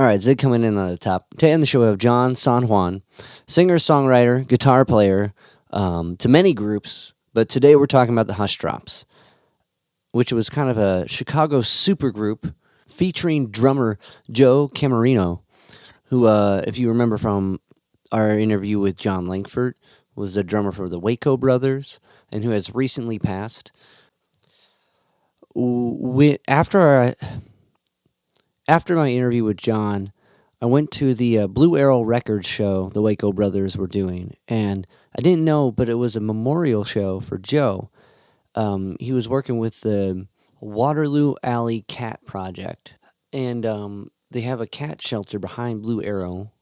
All right, Zig coming in on the top. To end the show, we have John San Juan, singer, songwriter, guitar player to many groups, but today we're talking about the Hushdrops, which was kind of a Chicago supergroup featuring drummer Joe Camarillo, who, if you remember from our interview with John Langford, was the drummer for the Waco Brothers and who has recently passed. After my interview with John, I went to the Blue Arrow Records show the Waco Brothers were doing, and I didn't know, but it was a memorial show for Joe. He was working with the Waterloo Alley Cat Project, and they have a cat shelter behind Blue Arrow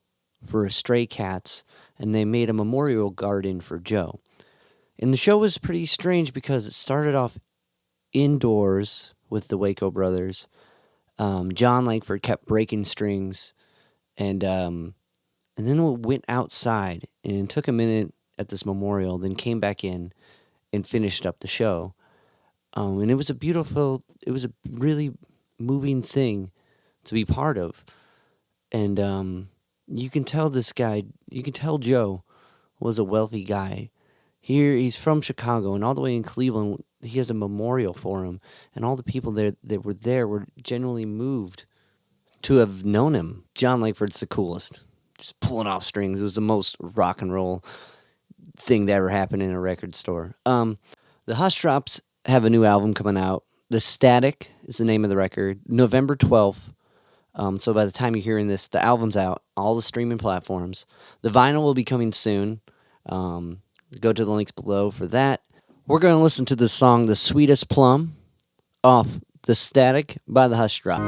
for stray cats, and they made a memorial garden for Joe. And the show was pretty strange because it started off indoors with the Waco Brothers. John Langford kept breaking strings, and then we went outside and took a minute at this memorial, then came back in and finished up the show. And it was a really moving thing to be part of. And you can tell Joe was a wealthy guy. Here, he's from Chicago, and all the way in Cleveland, he has a memorial for him. And all the people that were genuinely moved to have known him. John Langford's the coolest. Just pulling off strings. It was the most rock and roll thing that ever happened in a record store. The Hushdrops have a new album coming out. The Static is the name of the record. November 12th. So by the time you're hearing this, the album's out. All the streaming platforms. The vinyl will be coming soon. Go to the links below for that. We're going to listen to the song The Sweetest Plum off The Static by the Hushdrops.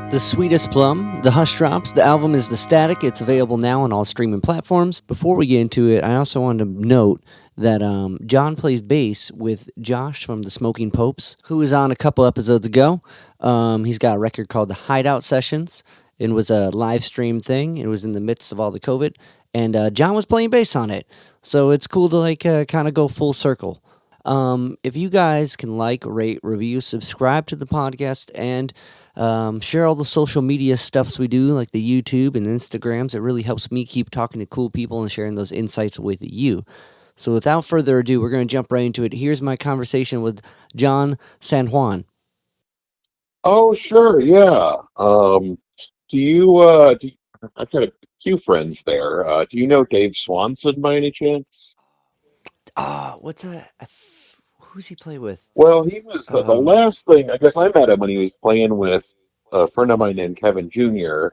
The Sweetest Plum, the Hushdrops. The album is The Static. It's available now on all streaming platforms. Before we get into it, I also wanted to note that John plays bass with Josh from the Smoking Popes, who was on a couple episodes ago. He's got a record called The Hideout Sessions. It was a live stream thing. It was in the midst of all the COVID, and John was playing bass on it. So it's cool to kind of go full circle. If you guys can rate, review, subscribe to the podcast, and share all the social media stuffs we do, like the YouTube and Instagrams. It really helps me keep talking to cool people and sharing those insights with you. So without further ado, we're going to jump right into it. Here's my conversation with John San Juan. Oh, sure, yeah. I've got a few friends there. Do you know Dave Swanson by any chance? Who's he play with? Well, he was the last thing, I guess I met him when he was playing with a friend of mine named Kevin Jr.,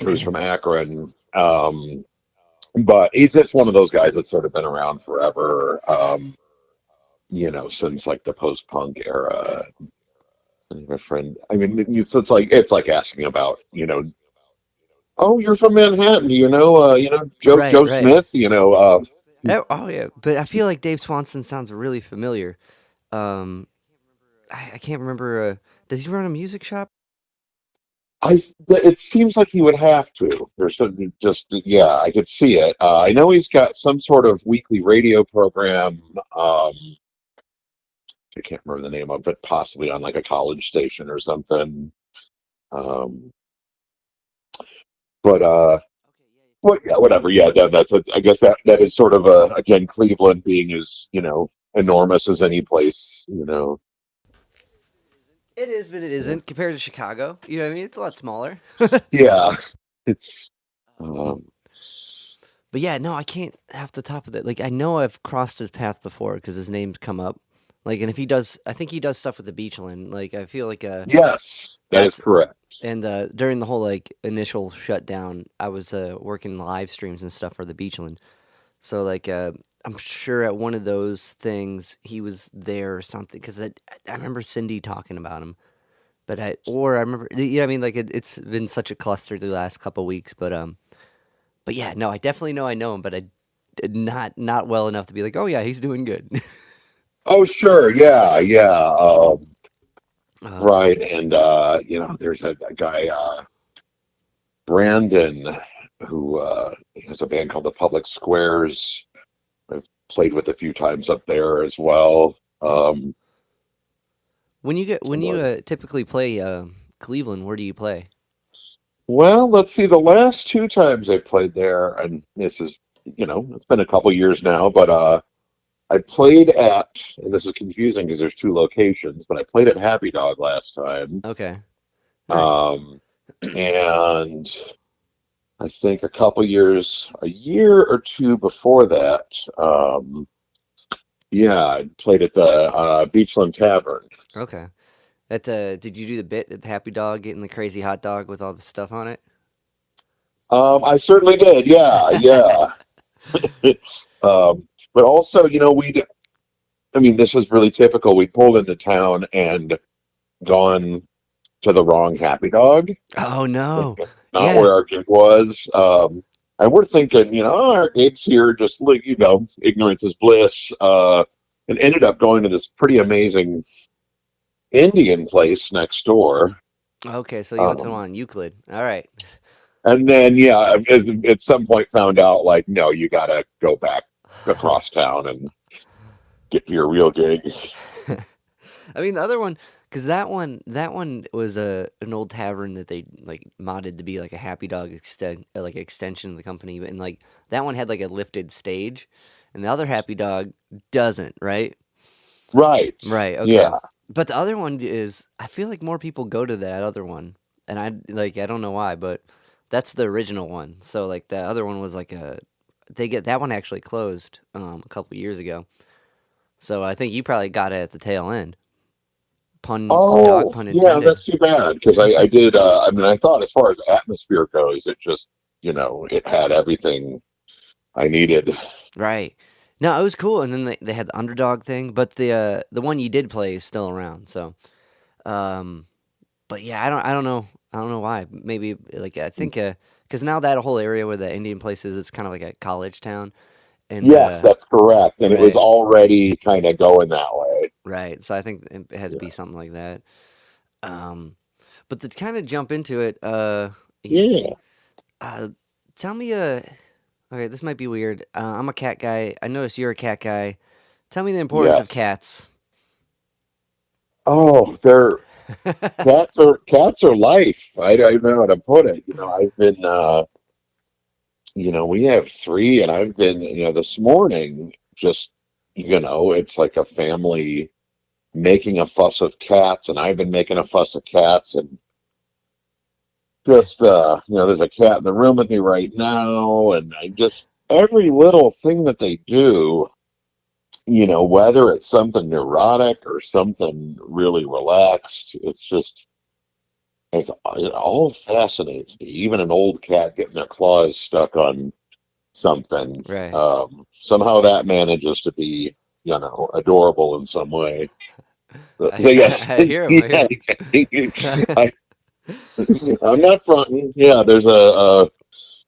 who's from Akron. But he's just one of those guys that's sort of been around forever, since like the post-punk era. My friend, I mean, it's like asking about, oh, you're from Manhattan, Joe Right, Joe right. Smith, Oh yeah, but I feel like Dave Swanson sounds really familiar. I can't remember. Does he run a music shop? It seems like he would have to. There's something yeah, I could see it. I know he's got some sort of weekly radio program. I can't remember the name of it, possibly on like a college station or something. But well, yeah, whatever. Yeah, I guess that is sort of again, Cleveland being as enormous as any place. It is, but it isn't compared to Chicago. You know what I mean? It's a lot smaller. Yeah. Um, But yeah, no, I can't off the top of that. Like I know I've crossed his path before because his name's come up. Like, and if he does, I think he does stuff with the Beachland. Like, I feel like yes, that is that's correct. and during the whole initial shutdown, I was working live streams and stuff for the Beachland. So I'm sure at one of those things he was there or something because I remember Cindy talking about him. But I remember, I mean, it's been such a cluster the last couple weeks. But yeah, no, I definitely know I know him, but I not well enough to be like, oh yeah, he's doing good. Oh, sure. Yeah, yeah. uh, Right. And there's a guy, Brandon, who has a band called the Public Squares. I've played with a few times up there as well. when you typically play Cleveland, where do you play? Well, let's see. The last two times I played there, and this is, it's been a couple years now, but I played at, and this is confusing because there's two locations, but I played at Happy Dog last time. Okay, nice. Um, and I think a year or two before that, yeah, I played at the Beachland Tavern. Okay. That did you do the bit at the Happy Dog getting the crazy hot dog with all the stuff on it? I certainly did. Yeah, yeah. But also, I mean, this is really typical. We pulled into town and gone to the wrong Happy Dog, Oh no. not Yeah. where our gig was. And we're thinking, oh, our gig's here, just like, ignorance is bliss. And ended up going to this pretty amazing Indian place next door. Okay, so you went to Um, one on Euclid. All right. and then, yeah, at some point found out, like, no, you got to go back across town and get to your real gig. I mean, the other one, because that one was an old tavern that they like modded to be like a Happy Dog like extension of the company, and like that one had like a lifted stage, and the other Happy Dog doesn't, right? Right. Right. Okay. Yeah. But the other one is, I feel like more people go to that other one, and I don't know why, but that's the original one. So like the other one was like they get that one actually closed a couple years ago. So I think you probably got it at the tail end. Dog Oh, pun yeah, intended. that's too bad because I did. I mean, I thought as far as atmosphere goes, it just, it had everything I needed. Right. No, it was cool, and then they had the underdog thing, but the one you did play is still around. So, um, but yeah, I don't know why. Maybe like I think because now that whole area where the Indian place is, it's kind of like a college town, and Yes, that's correct, and it was right, already kind of going that way. right. So I think it had to Yeah. be something like that. Um, but to kind of jump into it, Yeah. uh, tell me okay, this might be weird. I'm a cat guy. I notice you're a cat guy. Tell me the importance of Yes. cats. Oh, they're cats are life. I don't know how to put it. I've been. We have three, and I've been. This morning, just it's like a family making a fuss of cats, and I've been making a fuss of cats, and just there's a cat in the room with me right now, and I just every little thing that they do, whether it's something neurotic or something really relaxed, it all fascinates me. Even an old cat getting their claws stuck on something, Right. somehow that manages to be, adorable in some way. So, I, so yes, I hear him. I yeah, hear him. I, I'm not fronting. Yeah,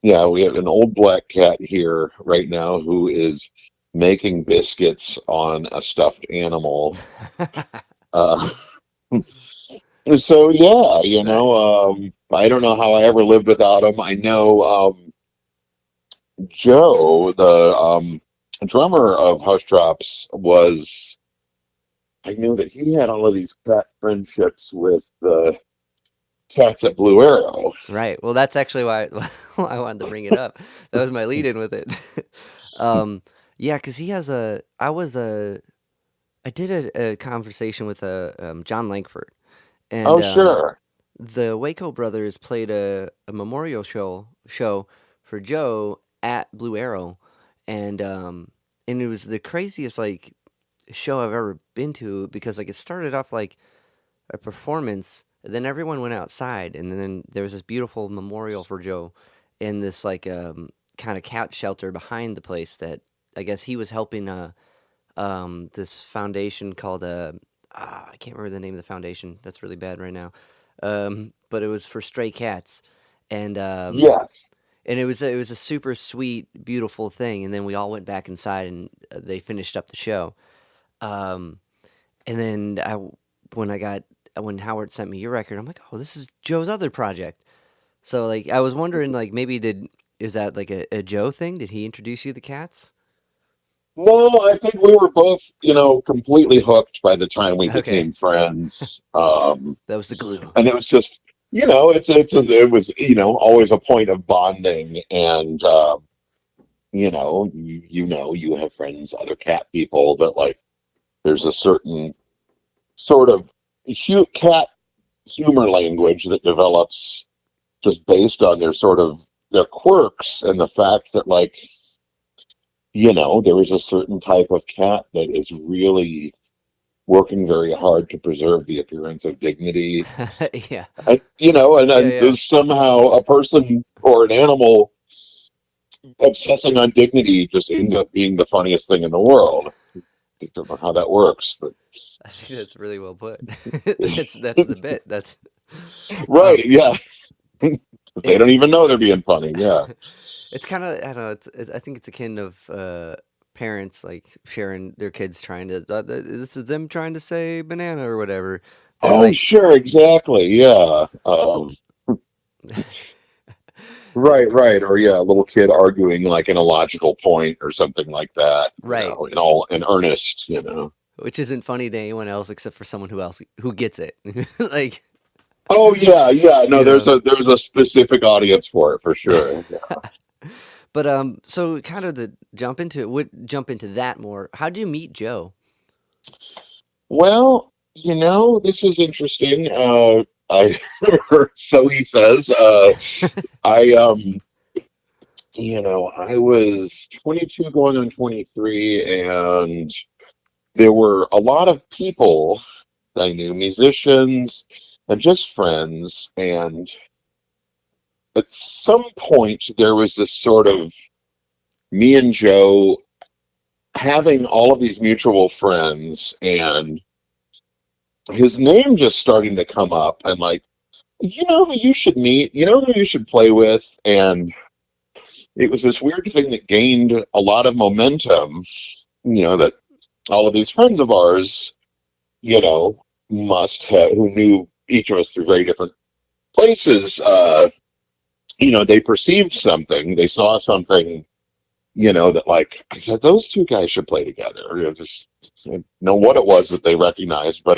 yeah, we have an old black cat here right now who is making biscuits on a stuffed animal. Uh, so yeah, Nice. I don't know how I ever lived without him. I know Joe, the drummer of Hushdrops, I knew that he had all of these cat friendships with the cats at Blue Arrow. Right. Well, that's actually why why I wanted to bring it up. That was my lead in with it. um, yeah, because he has a. I did a conversation with John Langford, and Oh, sure. the Waco Brothers played a memorial show for Joe at Blue Arrow, and it was the craziest like show I've ever been to because like it started off like a performance, and then everyone went outside, and then there was this beautiful memorial for Joe in this like kind of cat shelter behind the place that I guess he was helping this foundation called I can't remember the name of the foundation. That's really bad right now. But it was for stray cats, and um, Yes. and it was a super sweet, beautiful thing. And then we all went back inside, and they finished up the show. Um, and then when I got when Howard sent me your record, I'm like, oh, this is Joe's other project. So like, I was wondering, like, maybe is that like a Joe thing? Did he introduce you to the cats? No, I think we were both, completely hooked by the time we Okay, became friends. that was the glue. And it was just, it was, always a point of bonding. And, you have friends, other cat people that like, there's a certain sort of cat humor language that develops just based on their quirks and the fact that like, there is a certain type of cat that is really working very hard to preserve the appearance of dignity. Yeah, And yeah, then yeah. there's somehow a person or an animal obsessing on dignity just ends up being the funniest thing in the world. I don't know how that works, but I think that's really well put. That's the bit. That's right, um yeah. They it. don't even know they're being funny. Yeah. It's kind of, I don't know. I think it's akin of parents like sharing their kids trying to. This is them trying to say banana or whatever. They're Oh, like, sure, exactly. Yeah. Right, right. Or yeah, a little kid arguing like an illogical point or something like that, right, in earnest. which isn't funny to anyone else except for someone who gets it. Like, Oh yeah, yeah. No, you know. there's a specific audience for it for sure. Yeah. But so kind of to jump into it, would jump into that more. How do you meet Joe? Well, this is interesting. I so he says. I I was 22 going on 23, and there were a lot of people I knew, musicians and just friends, and at some point there was this sort of me and Joe having all of these mutual friends and his name just starting to come up and like, who you should meet, who you should play with. And it was this weird thing that gained a lot of momentum, that all of these friends of ours, you know, must have, who knew each of us through very different places, they perceived something, they saw something, that like, I said, those two guys should play together. Just I don't know what it was that they recognized, but,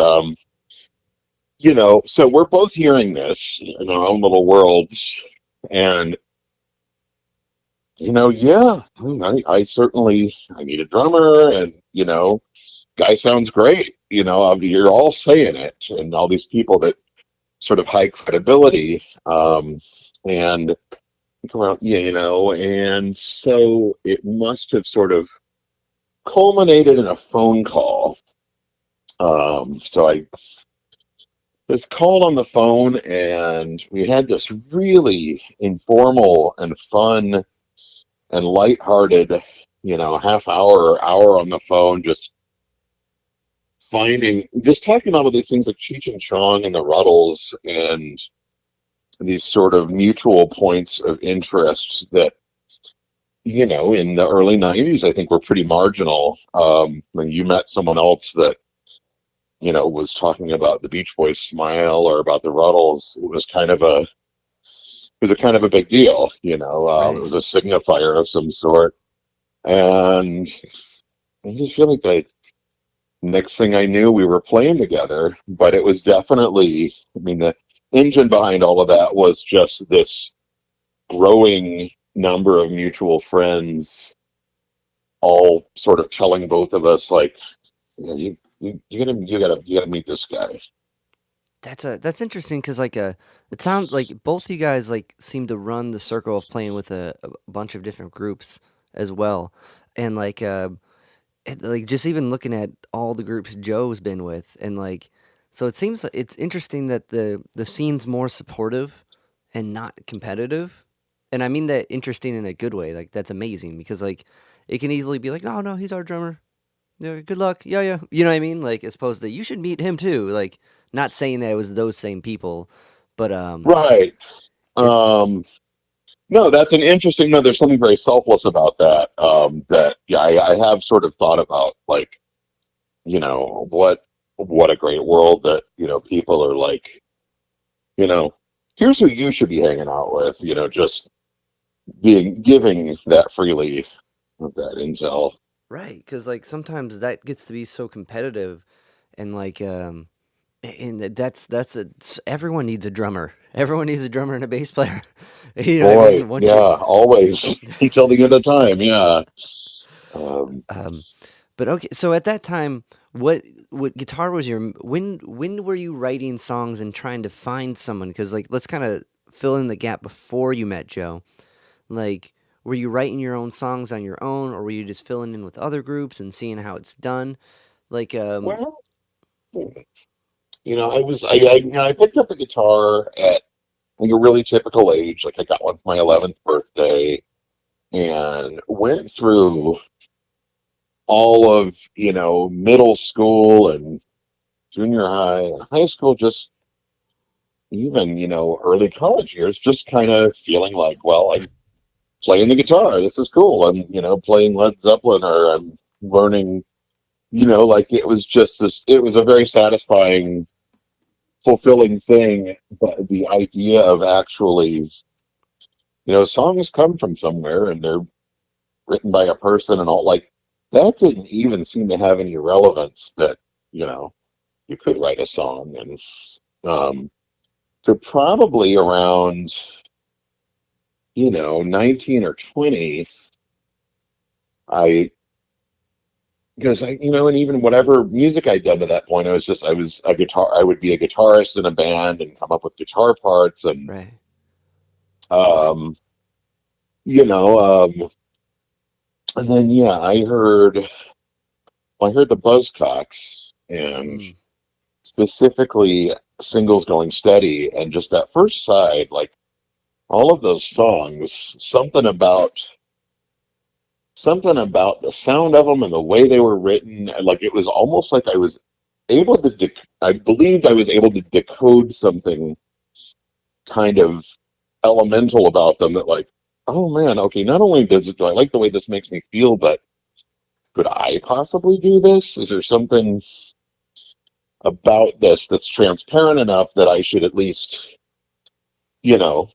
so we're both hearing this in our own little worlds. And, yeah, I certainly, I need a drummer and, guy sounds great. You're all saying it and all these people that sort of high credibility. And around, and so it must have sort of culminated in a phone call. So I was called on the phone and we had this really informal and fun and lighthearted, half hour or hour on the phone, just talking about all these things like Cheech and Chong and the Ruddles and these sort of mutual points of interest that, in the early 90s, I think were pretty marginal. When you met someone else that, was talking about the Beach Boys Smile or about the Ruddles, it was a kind of a big deal, it Right. was a signifier of some sort. And I just feel like the next thing I knew, we were playing together, but it was definitely, I mean, the engine behind all of that was just this growing number of mutual friends, all sort of telling both of us, like, you gotta meet this guy. That's interesting because like it sounds like both you guys like seem to run the circle of playing with a bunch of different groups as well, and like like just even looking at all the groups Joe's been with, and like so it seems like it's interesting that the scene's more supportive and not competitive, and I mean that interesting in a good way. Like that's amazing because like it can easily be like, oh no, he's our drummer. Yeah, good luck. Yeah, yeah. You know what I mean? Like as opposed to you should meet him too. Like not saying that it was those same people, but Right. it Um, no, that's an interesting, no, there's something very selfless about that. That, yeah, I have sort of thought about, like, what a great world that, people are like, you know, here's who you should be hanging out with, just giving that freely, that intel. Right, because like sometimes that gets to be so competitive, and and everyone needs a drummer. Everyone needs a drummer and a bass player. You know what I Boy, mean? Once yeah, you're, always until the end of time. Yeah. Um, um, but okay. So at that time, what guitar was your when were you writing songs and trying to find someone? Because like let's kind of fill in the gap before you met Joe. Like, were you writing your own songs on your own, or were you just filling in with other groups and seeing how it's done? Like, well, I picked up the guitar at like a really typical age. Like I got one for my 11th birthday and went through all of, middle school and junior high and high school, just even, early college years, just kind of feeling like, well, I'm playing the guitar. This is cool. I'm, playing Led Zeppelin or I'm learning, like it was a very satisfying, fulfilling thing. But the idea of actually, songs come from somewhere and they're written by a person and all, like, that didn't even seem to have any relevance that, you know, you could write a song. And um, so probably around, 19 or 20, I, because and even whatever music I'd done to that point, I was a guitar, I would be a guitarist in a band and come up with guitar parts. And, right. um, you know, um, and then, yeah, I heard the Buzzcocks and Mm, specifically Singles Going Steady. And just that first side, like all of those songs, something about the sound of them and the way they were written, and like it was almost like I believed I was able to decode something kind of elemental about them that, like, oh man, okay, not only do I like the way this makes me feel, but could I possibly do this? Is there something about this that's transparent enough that I should at least, you know,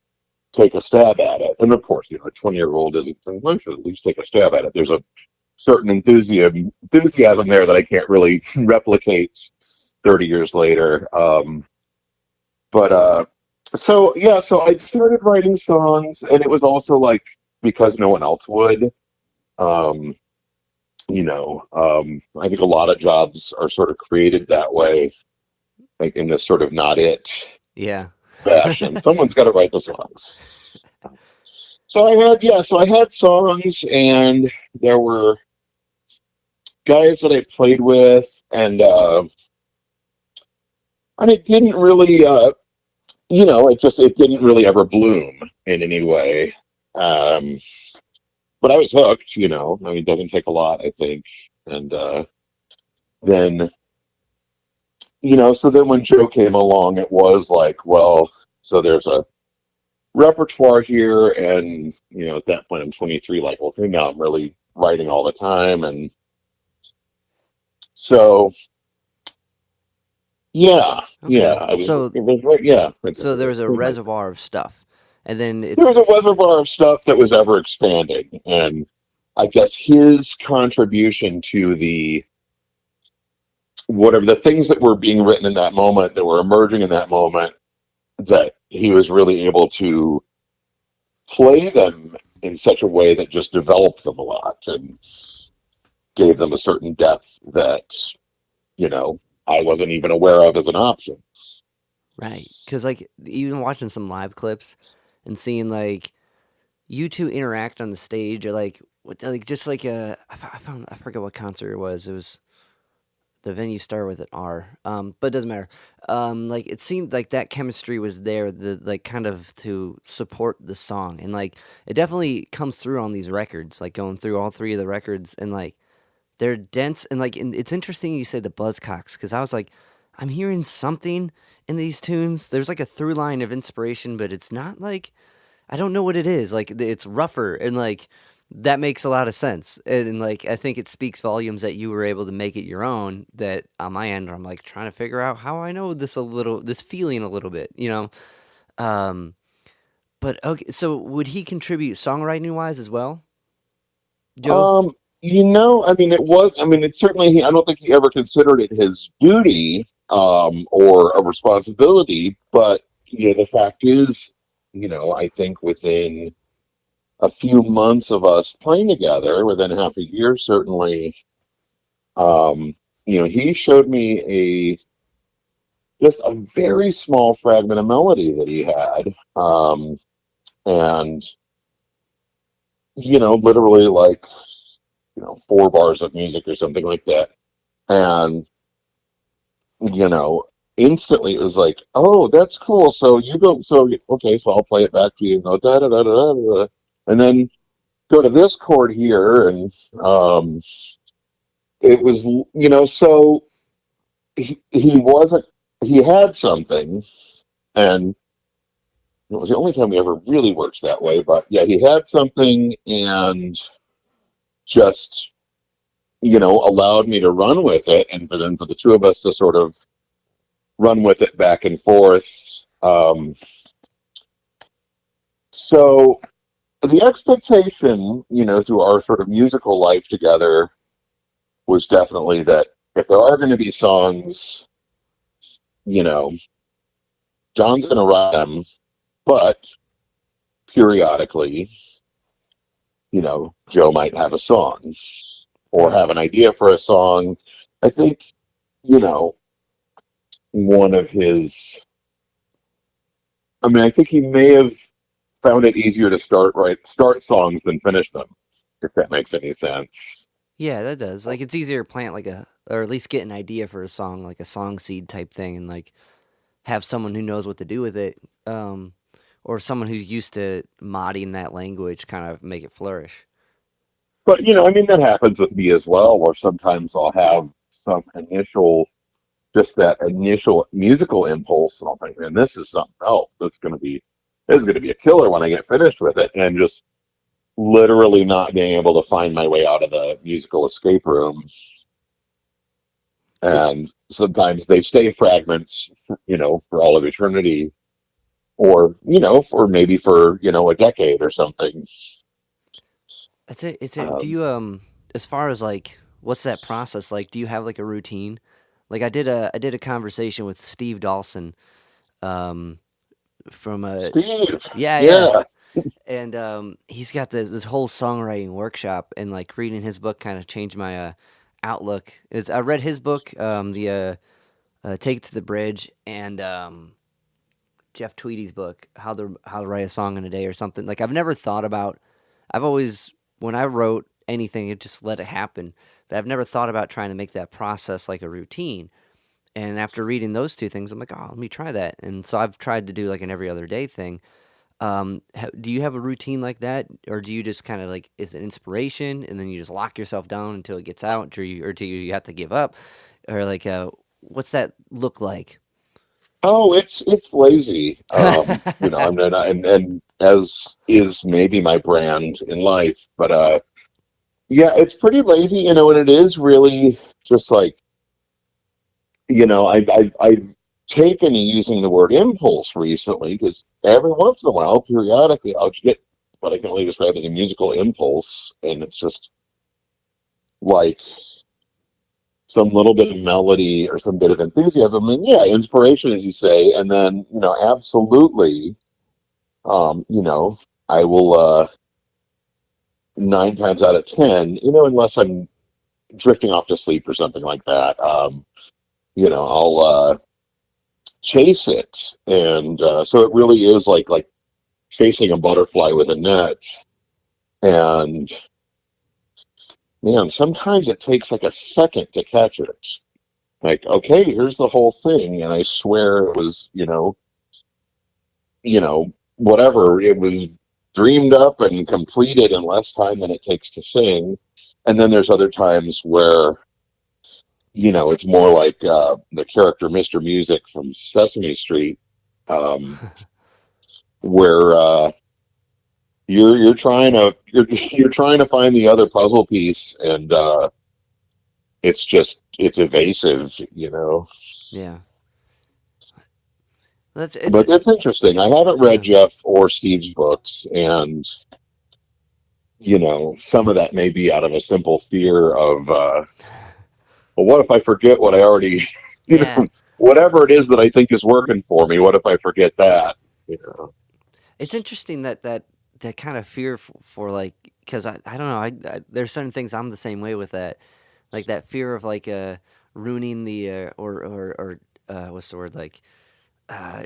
take a stab at it? And of course, a 20-year-old isn't, I should at least take a stab at it. There's a certain enthusiasm there that I can't really replicate 30 years later. But so yeah, so I started writing songs, and it was also like because no one else would. Um, I think a lot of jobs are sort of created that way, like in this sort of not it yeah. fashion. Someone's got to write the songs. So I had songs, and there were guys that I played with, and it didn't really, it didn't really ever bloom in any way. Um, but I was hooked. I mean, it doesn't take a lot, I think. And then, so then when Joe came along, it was like, well, so there's a repertoire here, and at that point I'm 23. Like, well, okay, now I'm really writing all the time, and so yeah, yeah, Okay. So it was right, yeah. there was a Pretty much. reservoir of stuff, and then There it's was a reservoir of stuff that was ever expanding, and I guess his contribution to the whatever the things that were being written in that moment, that were emerging in that moment, that he was really able to play them in such a way that just developed them a lot and gave them a certain depth that you know I wasn't even aware of as an option. right because like even watching some live clips and seeing like you two interact on the stage, or like what, like just like I forget what concert it was. It was the venue started with an R, but it doesn't matter. Like it seemed like that chemistry was there, the like kind of to support the song, and like it definitely comes through on these records. Like going through all three of the records, and like they're dense, and it's interesting you say the Buzzcocks because I was like, I'm hearing something in these tunes. There's like a through line of inspiration, but it's not like I don't know what it is. Like it's rougher, and like that makes a lot of sense. And like I think it speaks volumes that you were able to make it your own. That on my end, I'm like trying to figure out how I know this feeling a little bit, you know. Um, but okay, so would he contribute songwriting wise as well, Joe? Um, I mean, it was. I mean, it certainly. I don't think he ever considered it his duty or a responsibility. But the fact is, I think within a few months of us playing together, within half a year, certainly, um, he showed me just a very small fragment of melody that he had, and literally like 4 bars of music or something like that, and you know, instantly it was like, oh, that's cool. So you go, so okay, so I'll play it back to you and go da da da da da, and then go to this chord here, and um, it was, so he wasn't, he had something, and it was the only time we ever really worked that way. But yeah, he had something, and just allowed me to run with it, and for the two of us to sort of run with it back and forth. So the expectation, through our sort of musical life together was definitely that if there are going to be songs, you know, John's going to write them, but periodically, Joe might have a song or Right. have an idea for a song. I think, you know, one of his, I mean, I think he may have found it easier to start songs than finish them, if that makes any sense. Yeah, that does. Like, it's easier to plant like a, or at least get an idea for a song, like a song seed type thing, and like have someone who knows what to do with it, or someone who's used to modding that language, kind of make it flourish. But I mean, that happens with me as well, where sometimes I'll have some initial, just that initial musical impulse, and I'll think, man, this is something else. This is going to be a killer when I get finished with it, and just literally not being able to find my way out of the musical escape room. It, And sometimes they stay fragments, for all of eternity, or for maybe for a decade or something. it's a, it's a. Do Um, you as far as like, what's that process like? Do you have like a routine? Like I did a conversation with Steve Dawson, um, from a Steve, yeah, yeah, yeah, and he's got this whole songwriting workshop, and like reading his book kind of changed my outlook. It's I read his book, the Take It to the Bridge, and Jeff Tweedy's book, How to Write a Song in a Day or something. Like I've never thought about. I've always when I wrote anything, it just let it happen. But I've never thought about trying to make that process like a routine. And after reading those two things, I'm like, oh, let me try that. And so I've tried to do like an every other day thing. Do you have a routine like that, or do you just kind of like is it inspiration and then you just lock yourself down until it gets out, or do you have to give up, or like what's that look like? oh, it's lazy. I'm not, and as is maybe my brand in life, but yeah, it's pretty lazy, and it is really just like, I've taken to using the word impulse recently, because every once in a while, periodically, I'll get what I can only describe as a musical impulse, and it's just like some little bit of melody or some bit of enthusiasm, and yeah, inspiration, as you say, and then absolutely, you know, I will 9 times out of 10, unless I'm drifting off to sleep or something like that, I'll chase it, and so it really is like chasing a butterfly with a net, and man, sometimes it takes like a second to catch it. Like, okay, here's the whole thing, and I swear it was, whatever, it was dreamed up and completed in less time than it takes to sing. And then there's other times where, it's more like the character Mr. Music from Sesame Street, um, where you're trying to find the other puzzle piece, and it's evasive. Yeah, that's it's But it's interesting. I haven't read yeah. Jeff or Steve's books, and some of that may be out of a simple fear of, well, what if I forget what I already, Yeah, whatever it is that I think is working for me, what if I forget that? You know? it's interesting that kind of fear for like because I don't know there's certain things I'm the same way with that like that fear of like ruining the or what's the word like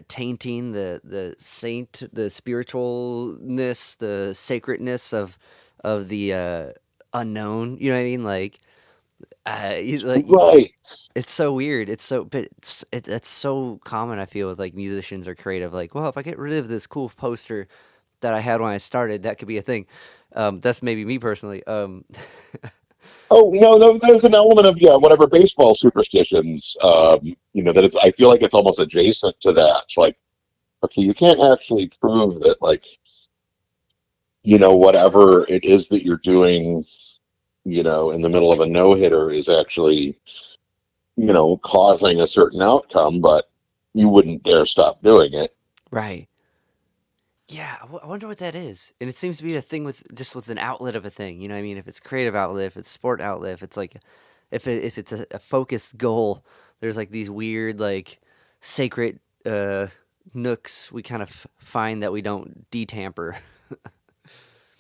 tainting the saint the spiritualness the sacredness of the unknown, you know what I mean, like Right. it's so weird. It's so, but it's so common. I feel with like musicians or creative. Like, well, if I get rid of this cool poster that I had when I started, that could be a thing. That's maybe me personally. Oh, no, there's an element of, yeah, whatever baseball superstitions, that it's, I feel like it's almost adjacent to that. It's like, okay, you can't actually prove that, like, whatever it is that you're doing, in the middle of a no hitter is actually, causing a certain outcome, but you wouldn't dare stop doing it. Right. Yeah, I wonder what that is. And it seems to be a thing with just with an outlet of a thing. You know what I mean? If it's creative outlet, if it's sport outlet, if it's like, if it's a focused goal, there's like these weird like sacred nooks we kind of find that we don't detamper.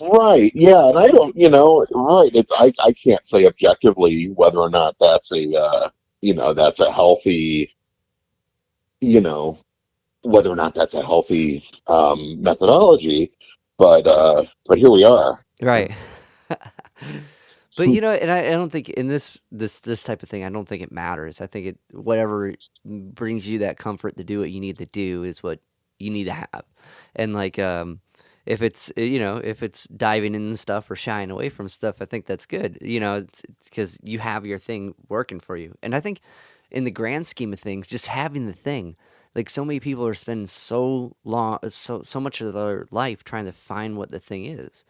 Right. Yeah. And I don't, right. I can't say objectively whether or not that's a healthy, you know, whether or not that's a healthy methodology, but here we are. Right. But you know, and I don't think in this type of thing, I don't think it matters. I think it whatever brings you that comfort to do what you need to do is what you need to have. And like if it's if it's diving in stuff or shying away from stuff, I think that's good. You know, it's because you have your thing working for you. And I think in the grand scheme of things, just having the thing, like so many people are spending so much of their life trying to find what the thing is.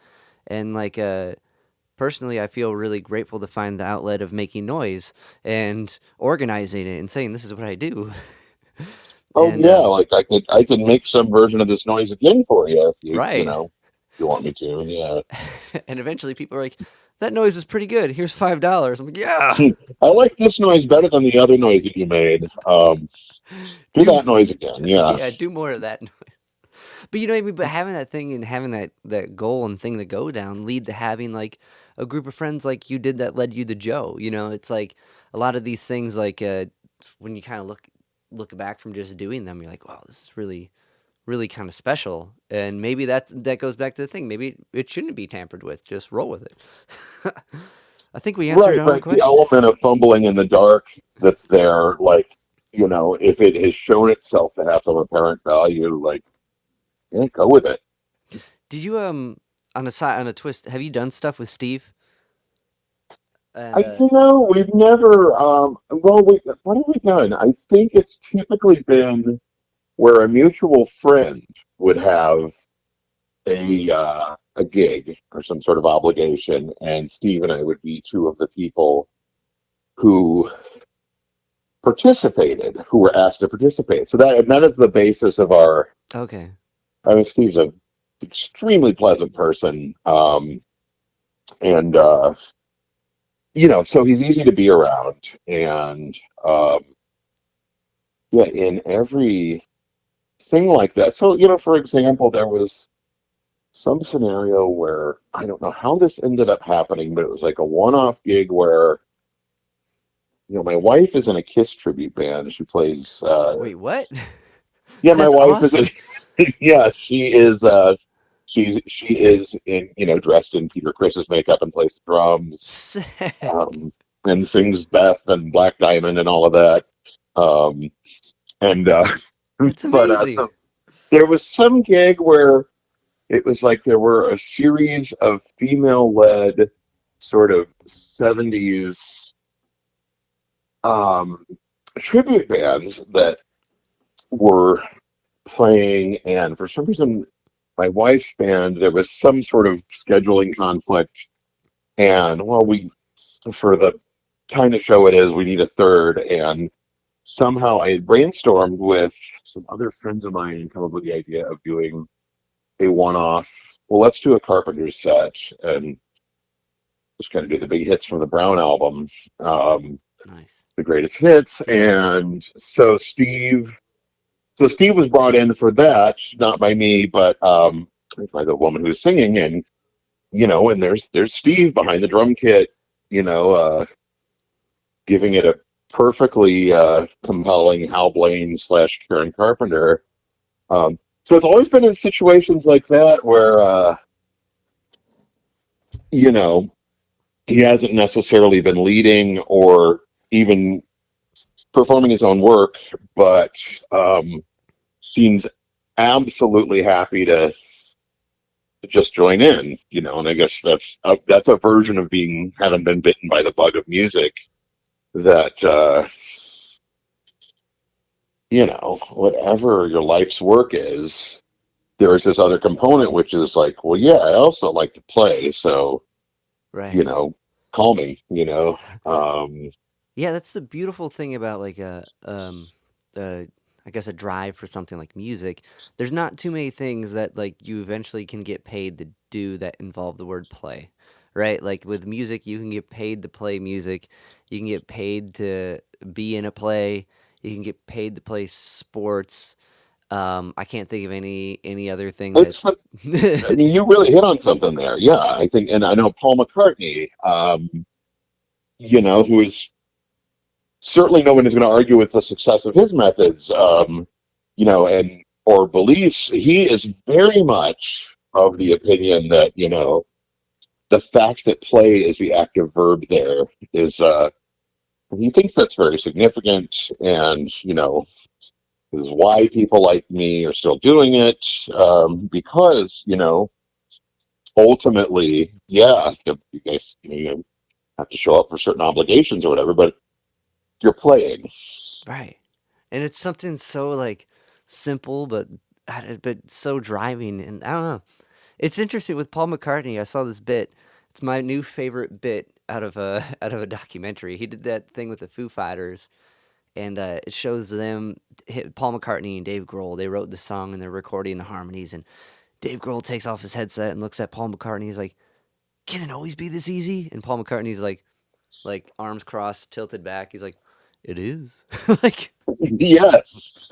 And like personally, I feel really grateful to find the outlet of making noise and organizing it and saying this is what I do. Oh And yeah, like I can make some version of this noise again for you if right. if you want me to. Yeah. And eventually people are like, that noise is pretty good. Here's $5. I'm like, yeah. I like this noise better than the other noise that you made. Do Do that noise again. Yeah. yeah, do more of that. But you know what I mean? But having that thing and having that goal and thing to go down lead to having like a group of friends like you did that led you to Joe. You know, it's like a lot of these things like when you kind of look back from just doing them, you're like, wow, this is really kind of special. And maybe that goes back to the thing. Maybe it shouldn't be tampered with. Just roll with it. I think we answered Right, our own but the question. element of fumbling in the dark that's there, like, if it has shown itself to have some apparent value, like, yeah, go with it. Did you on a side on a twist? Have you done stuff with Steve? And We've never, well, what have we done? I think it's typically been where a mutual friend would have a gig or some sort of obligation, and Steve and I would be two of the people who who were asked to participate. So that is the basis of our. okay, I mean, Steve's a extremely pleasant person, and so he's easy to be around, and um, yeah, in every thing like that. So for example, there was some scenario where I don't know how this ended up happening, but it was like a one-off gig where my wife is in a Kiss tribute band. She plays. wait, what? Yeah, my That's wife is. awesome. Yeah, she is. She is in dressed in Peter Chris's makeup and plays the drums, Sick. um, and sings Beth and Black Diamond and all of that. Um, and That's but amazing. so there was some gig where it was like there were a series of female-led sort of 70s um, tribute bands that were playing, and for some reason, my wife's band, there was some sort of scheduling conflict, and well, for the kind of show it is, we need a third, and somehow I had brainstormed with some other friends of mine and come up with the idea of doing a one-off. well, let's do a Carpenter set and just kind of do the big hits from the Brown album, um, Nice. the greatest hits. And so Steve was brought in for that, not by me, but by the woman who was singing. And and there's Steve behind the drum kit, giving it a perfectly compelling Hal Blaine / Karen Carpenter. So it's always been in situations like that where you know he hasn't necessarily been leading or even performing his own work, but seems absolutely happy to just join in, and I guess that's a version of being having been bitten by the bug of music that whatever your life's work is, there's this other component which is like, well, yeah, I also like to play, so Right. you know, call me, um, Yeah, that's the beautiful thing about like uh I guess a drive for something like music. There's not too many things that like you eventually can get paid to do that involve the word play. Right? Like with music, you can get paid to play music. You can get paid to be in a play. You can get paid to play sports. I can't think of any other thing it's that's I mean, you really hit on something there. Yeah, I think, and I know Paul McCartney, who is certainly no one is going to argue with the success of his methods, and or beliefs. He is very much of the opinion that the fact that play is the active verb there is he thinks that's very significant, and is why people like me are still doing it, because ultimately, yeah, you guys you have to show up for certain obligations or whatever, but you're playing. right. And it's something so like simple but so driving and I don't know. It's interesting with Paul McCartney. I saw this bit. It's my new favorite bit out of a out of a documentary. He did that thing with the Foo Fighters, and it shows them Paul McCartney and Dave Grohl. They wrote the song and they're recording the harmonies. And Dave Grohl takes off his headset and looks at Paul McCartney. He's like, "Can it always be this easy?" And Paul McCartney's like arms crossed, tilted back. He's like, "It is." like Yes.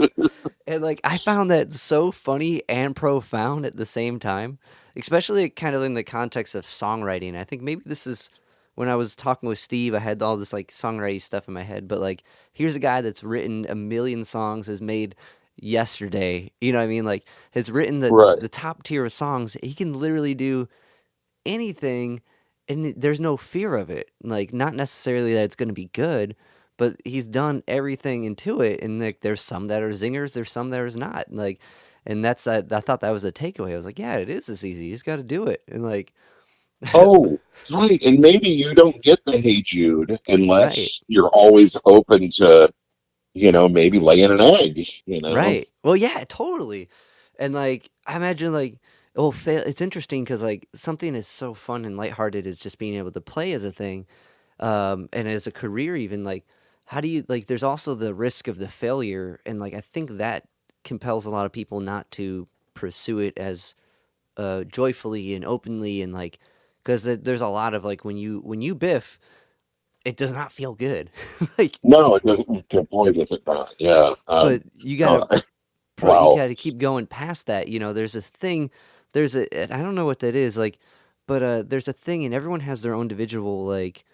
And like I found that so funny and profound at the same time, especially kind of in the context of songwriting. I think maybe this is when I was talking with Steve, I had all this like songwriting stuff in my head, but like here's a guy that's written a million songs, has made yesterday, you know what I mean? Like has written Right. the top tier of songs. He can literally do anything and there's no fear of it. Like not necessarily that it's going to be good, but he's done everything into it and like there's some that are zingers, there's some that are not. Like and that's I thought that was a takeaway. I was like, yeah, it is this easy. You just got to do it. And like Oh, right. And maybe you don't get the Hey Jude right. unless you're always open to, maybe laying an egg. Right. Well, yeah, totally. And like I imagine like oh, fail. It's interesting because like something is so fun and lighthearted is just being able to play as a thing, and as a career even like how do you like? There's also the risk of the failure, and like I think that compels a lot of people not to pursue it as joyfully and openly and like because there's a lot of like when you biff, it does not feel good, like No, it doesn't. To boy, does it not. Yeah. but you No, gotta you wow. got to keep going past that. You know, there's a thing, there's a, and I don't know what that is like, but there's a thing, and everyone has their own individual like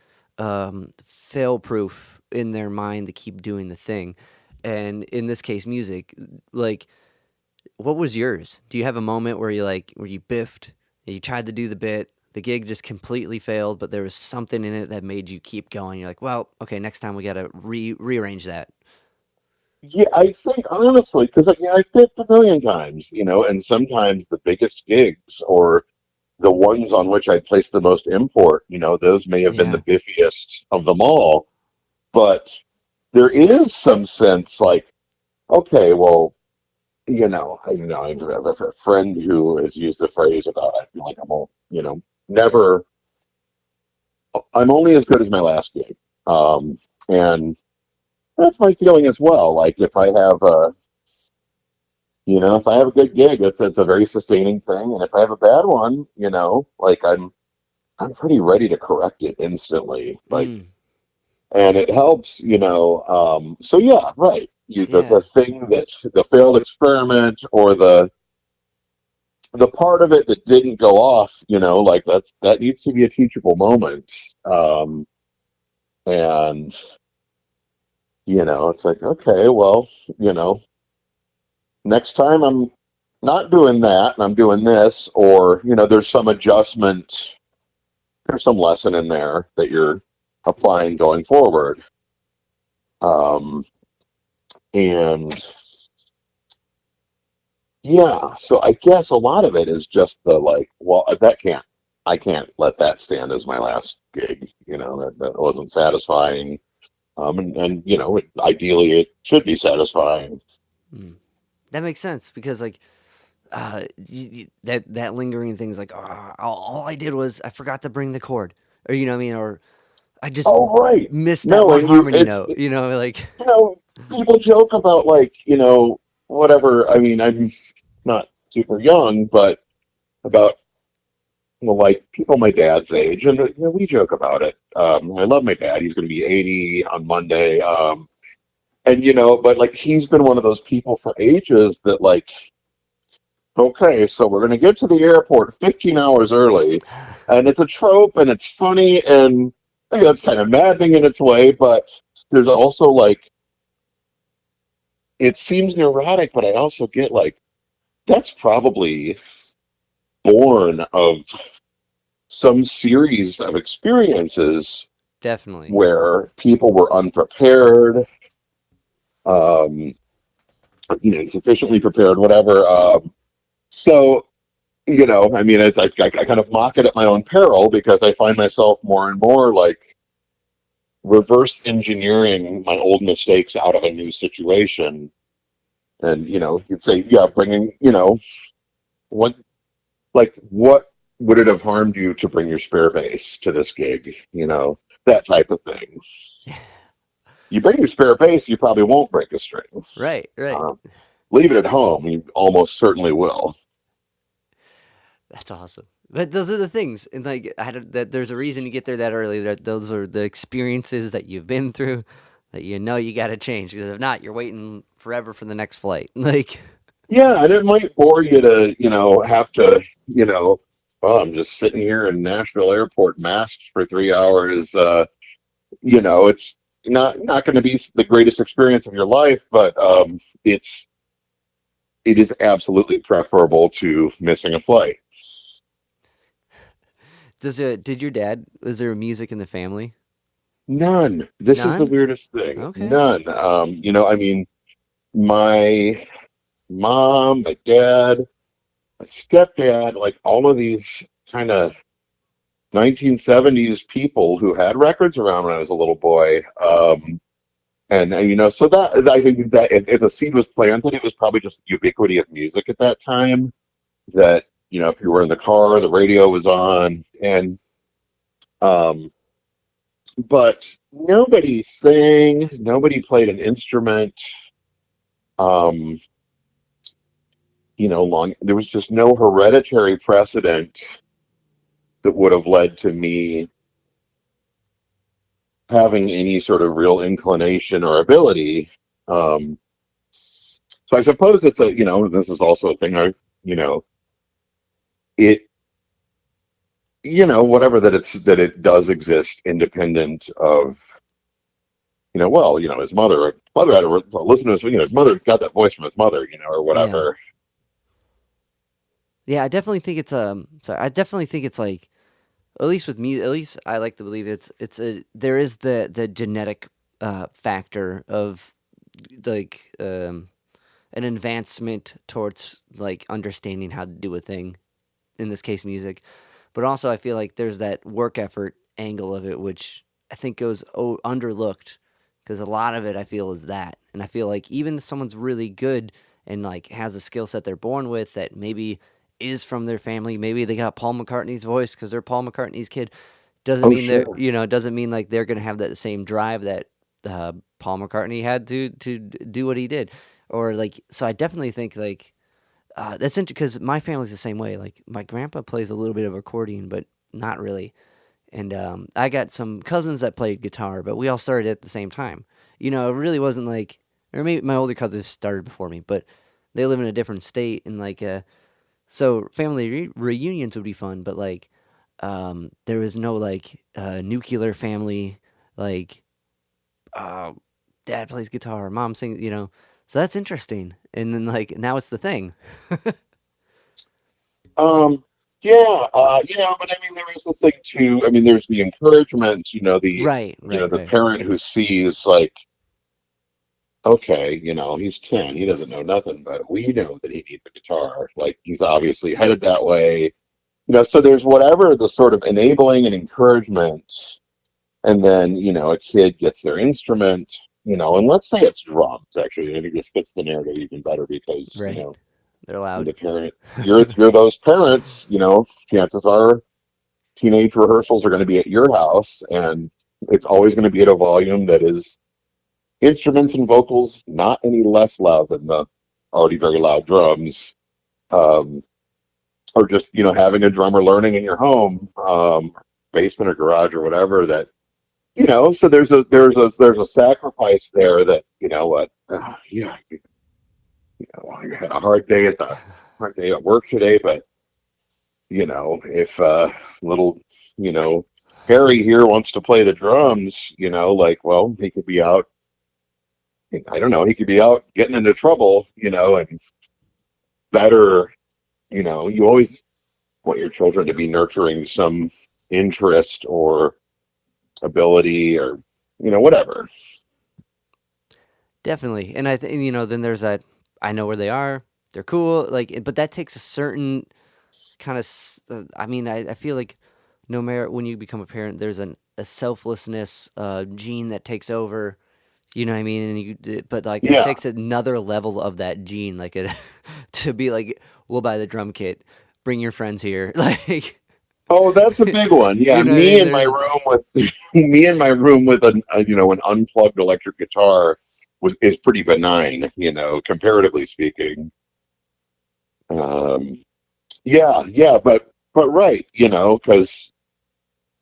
fail proof in their mind to keep doing the thing. And in this case, music. Like, what was yours? Do you have a moment where you like where you biffed, and you tried to do the bit, the gig just completely failed, but there was something in it that made you keep going. You're like, well, okay, next time we got to rearrange that. Yeah, I think honestly, because I've fished a million times, and sometimes the biggest gigs or the ones on which I place the most import, those may have been the Yeah. biffiest of them all. But there is some sense like, okay, well, I have a friend who has used the phrase about I feel like never, I'm only as good as my last gig. And that's my feeling as well. Like if I have If I have a good gig, it's a very sustaining thing, and if I have a bad one, like I'm pretty ready to correct it instantly. Like, Mm, and it helps, so yeah, right. The yeah. thing that the failed experiment or the part of it that didn't go off, like that needs to be a teachable moment. Um, and it's like, okay, well, you know, next time I'm not doing that and I'm doing this, or, there's some adjustment, there's some lesson in there that you're applying going forward. Um, and yeah, so I guess a lot of it is just the like, well, I can't let that stand as my last gig. That wasn't satisfying. And ideally it should be satisfying. Mm. That makes sense because like that lingering thing's like all I did was I forgot to bring the chord, or you know what I mean, or I just Oh, right. missed that No, one and you, harmony it's, note. Like you know, people joke about like, whatever. I mean, I'm not super young, but about, well, like people my dad's age, and we joke about it. I love my dad. He's going to be 80 on Monday. And but like he's been one of those people for ages that like, okay, so we're going to get to the airport 15 hours early, and it's a trope, and it's funny, and it's kind of maddening in its way, but there's also like, it seems neurotic, but I also get like, that's probably born of some series of experiences definitely. where people were unprepared, um, sufficiently prepared, whatever. So, I mean, I kind of mock it at my own peril because I find myself more and more like reverse engineering my old mistakes out of a new situation. And, you'd say, yeah, bringing, what, what would it have harmed you to bring your spare bass to this gig? That type of thing. You bring your spare bass, you probably won't break a string. Right, right. Uh, Leave it at home, you almost certainly will. That's awesome. But those are the things, and like that. There's a reason you get there that early. That those are the experiences that you've been through, that you got to change. Because if not, you're waiting forever for the next flight. Like, Yeah, and it might bore you to, have to, well, I'm just sitting here in Nashville Airport masked for 3 hours. It's not going to be the greatest experience of your life, but it is absolutely preferable to missing a flight. did your dad? Was there music in the family? None. This is the None. weirdest thing. Okay. None. I mean, my mom, my dad, my stepdad, like all of these kind of 1970s people who had records around when I was a little boy. And so that I think that if a seed was planted, it was probably just the ubiquity of music at that time. That if you were in the car, the radio was on, and um, but nobody sang, nobody played an instrument. Um, long there was just no hereditary precedent that would have led to me having any sort of real inclination or ability. Um, so I suppose it's this is also a thing you know, it, whatever that it does exist independent of, well, his mother had a listen to his mother got that voice from his mother, or Yeah. whatever. Yeah. I definitely think it's Sorry. I definitely think it's like, at least with me, at least I like to believe it's a there is the genetic factor of like an advancement towards like understanding how to do a thing, in this case music, but also I feel like there's that work effort angle of it which I think goes underlooked, because a lot of it I feel is that, and I feel like even if someone's really good and like has a skill set they're born with that maybe is from their family, maybe they got Paul McCartney's voice because they're Paul McCartney's kid, doesn't Oh, mean they're sure. doesn't mean like they're gonna have that same drive that Paul McCartney had to do what he did, or like so I definitely think like that's interesting because my family's the same way. Like my grandpa plays a little bit of accordion, but not really. And I got some cousins that played guitar, but we all started at the same time. It really wasn't like, or maybe my older cousins started before me, but they live in a different state, and like, so family reunions would be fun, but like, there was no like nuclear family, like, uh, dad plays guitar, mom sings. So that's interesting. And then like now it's the thing. Um, yeah, but I mean, there is the thing too. I mean, there's the encouragement, Right, right, the right, parent who sees like, okay, he's 10, he doesn't know nothing, but we know that he needs a guitar. Like, he's obviously headed that way. So there's whatever the sort of enabling and encouragement, and then, a kid gets their instrument, and let's say it's drums, actually. I think this fits the narrative even better because, right. They're loud. the parent, you're those parents, chances are teenage rehearsals are going to be at your house, and it's always going to be at a volume that is instruments and vocals not any less loud than the already very loud drums, um, or just having a drummer learning in your home, basement or garage or whatever. That so there's a sacrifice there that what yeah, I had a hard day at work today, but if little you know Harry here wants to play the drums, like, well, he could be out. I don't know. He could be out getting into trouble, and better. You always want your children to be nurturing some interest or ability or whatever. Definitely. And I think, then there's that I know where they are. They're cool. Like, but that takes a certain kind of, I mean, I feel like no matter when you become a parent, there's a selflessness gene that takes over. You know what I mean? And but like it Yeah. takes another level of that gene, like it, to be like, we'll buy the drum kit, bring your friends here, like, Oh, that's a big one. Yeah, you know what I me mean? in my There's room with me in my room with an unplugged electric guitar is pretty benign, comparatively speaking. Um, yeah, but right, because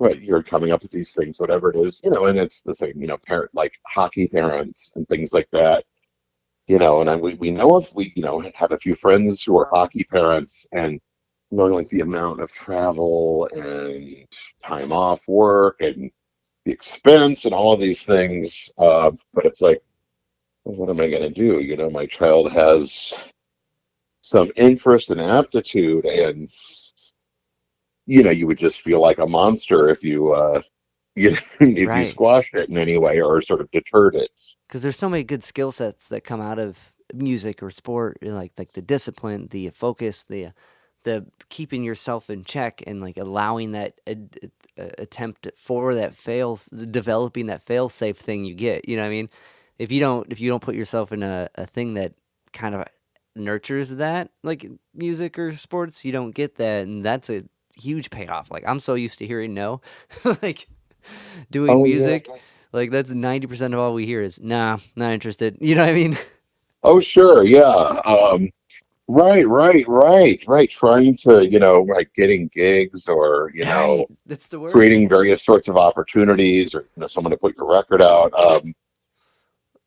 right, you're coming up with these things, whatever it is, and it's the same, parent like hockey parents and things like that, and we know if we, have a few friends who are hockey parents, and knowing like the amount of travel and time off work and the expense and all of these things, but it's like, well, what am I going to do? My child has some interest and aptitude, and you would just feel like a monster if if you right. squashed it in any way or sort of deterred it. Because there's so many good skill sets that come out of music or sport, like the discipline, the focus, the keeping yourself in check, and like allowing that attempt for that fails, developing that fail safe thing you get. You know what I mean? If you don't put yourself in a thing that kind of nurtures that, like music or sports, you don't get that, and that's a huge payoff. Like I'm so used to hearing no, like doing Oh yeah. music, like that's 90% of all we hear is nah, not interested. You know what I mean? Oh sure, yeah. Right. Trying to, like getting gigs or, Right, that's the word. creating various sorts of opportunities or, someone to put your record out.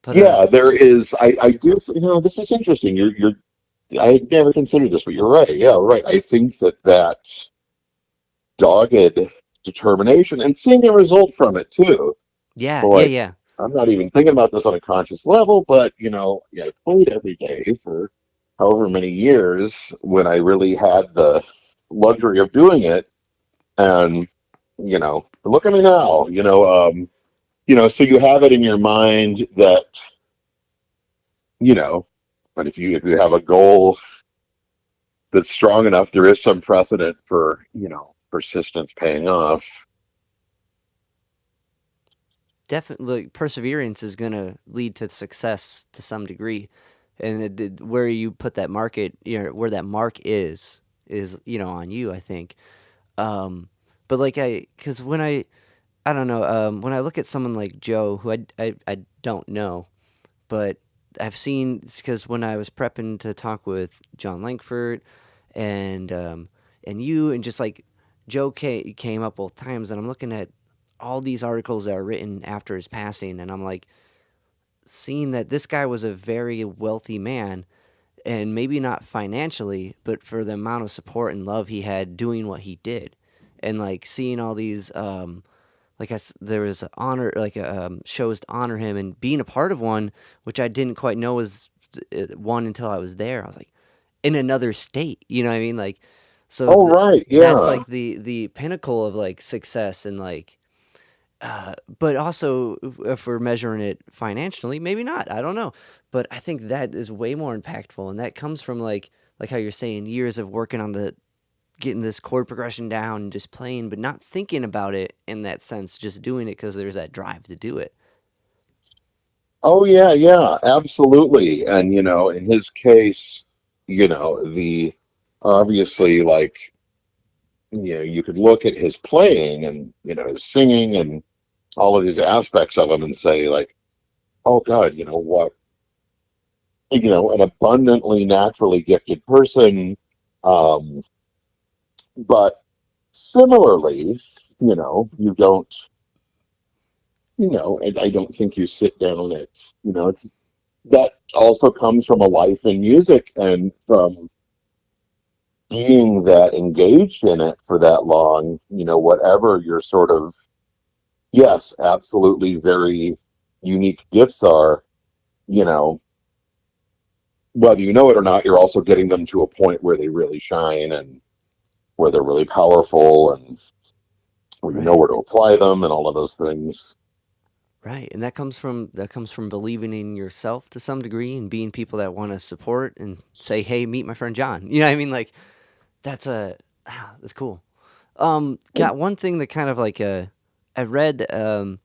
But Yeah, there is. I do. This is interesting. I never considered this, but you're right. Yeah, right. I think that dogged determination and seeing a result from it too. yeah, yeah, Like, yeah. I'm not even thinking about this on a conscious level, but yeah, I played every day for however many years when I really had the luxury of doing it, and look at me now. So you have it in your mind that you know, but if you have a goal that's strong enough, there is some precedent for persistence paying off. Definitely, perseverance is gonna lead to success to some degree, and where you put that market, where that mark is on you. I think. Um, but like because I don't know, when I look at someone like Joe, who I don't know, but I've seen, because when I was prepping to talk with John Langford and you, and just like came up both times, and I'm looking at all these articles that are written after his passing, and I'm like seeing that this guy was a very wealthy man, and maybe not financially, but for the amount of support and love he had doing what he did, and like seeing all these there was honor, like shows to honor him, and being a part of one, which I didn't quite know was one until I was there. I was like, in another state, you know what I mean? Like, so Oh, right. that's Yeah. like the pinnacle of like success, and like, but also if we're measuring it financially, maybe not. I don't know, but I think that is way more impactful, and that comes from like how you're saying, years of working on the getting this chord progression down and just playing, but not thinking about it in that sense, just doing it because there's that drive to do it. Oh, yeah, yeah, absolutely. And, in his case, the obviously, like, you could look at his playing and, his singing and all of these aspects of him and say, like, oh, God, what, an abundantly naturally gifted person. Um, but similarly, you don't, I don't think you sit down at, it's that also comes from a life in music and from being that engaged in it for that long, whatever your sort of, yes, absolutely very unique gifts are, you know, whether you know it or not, you're also getting them to a point where they really shine and where they're really powerful and where you know Right. where to apply them and all of those things. Right. And that comes from believing in yourself to some degree, and being people that want to support and say, "Hey, meet my friend John." You know what I mean? Like, that's that's cool. Got one thing that kind of like I read in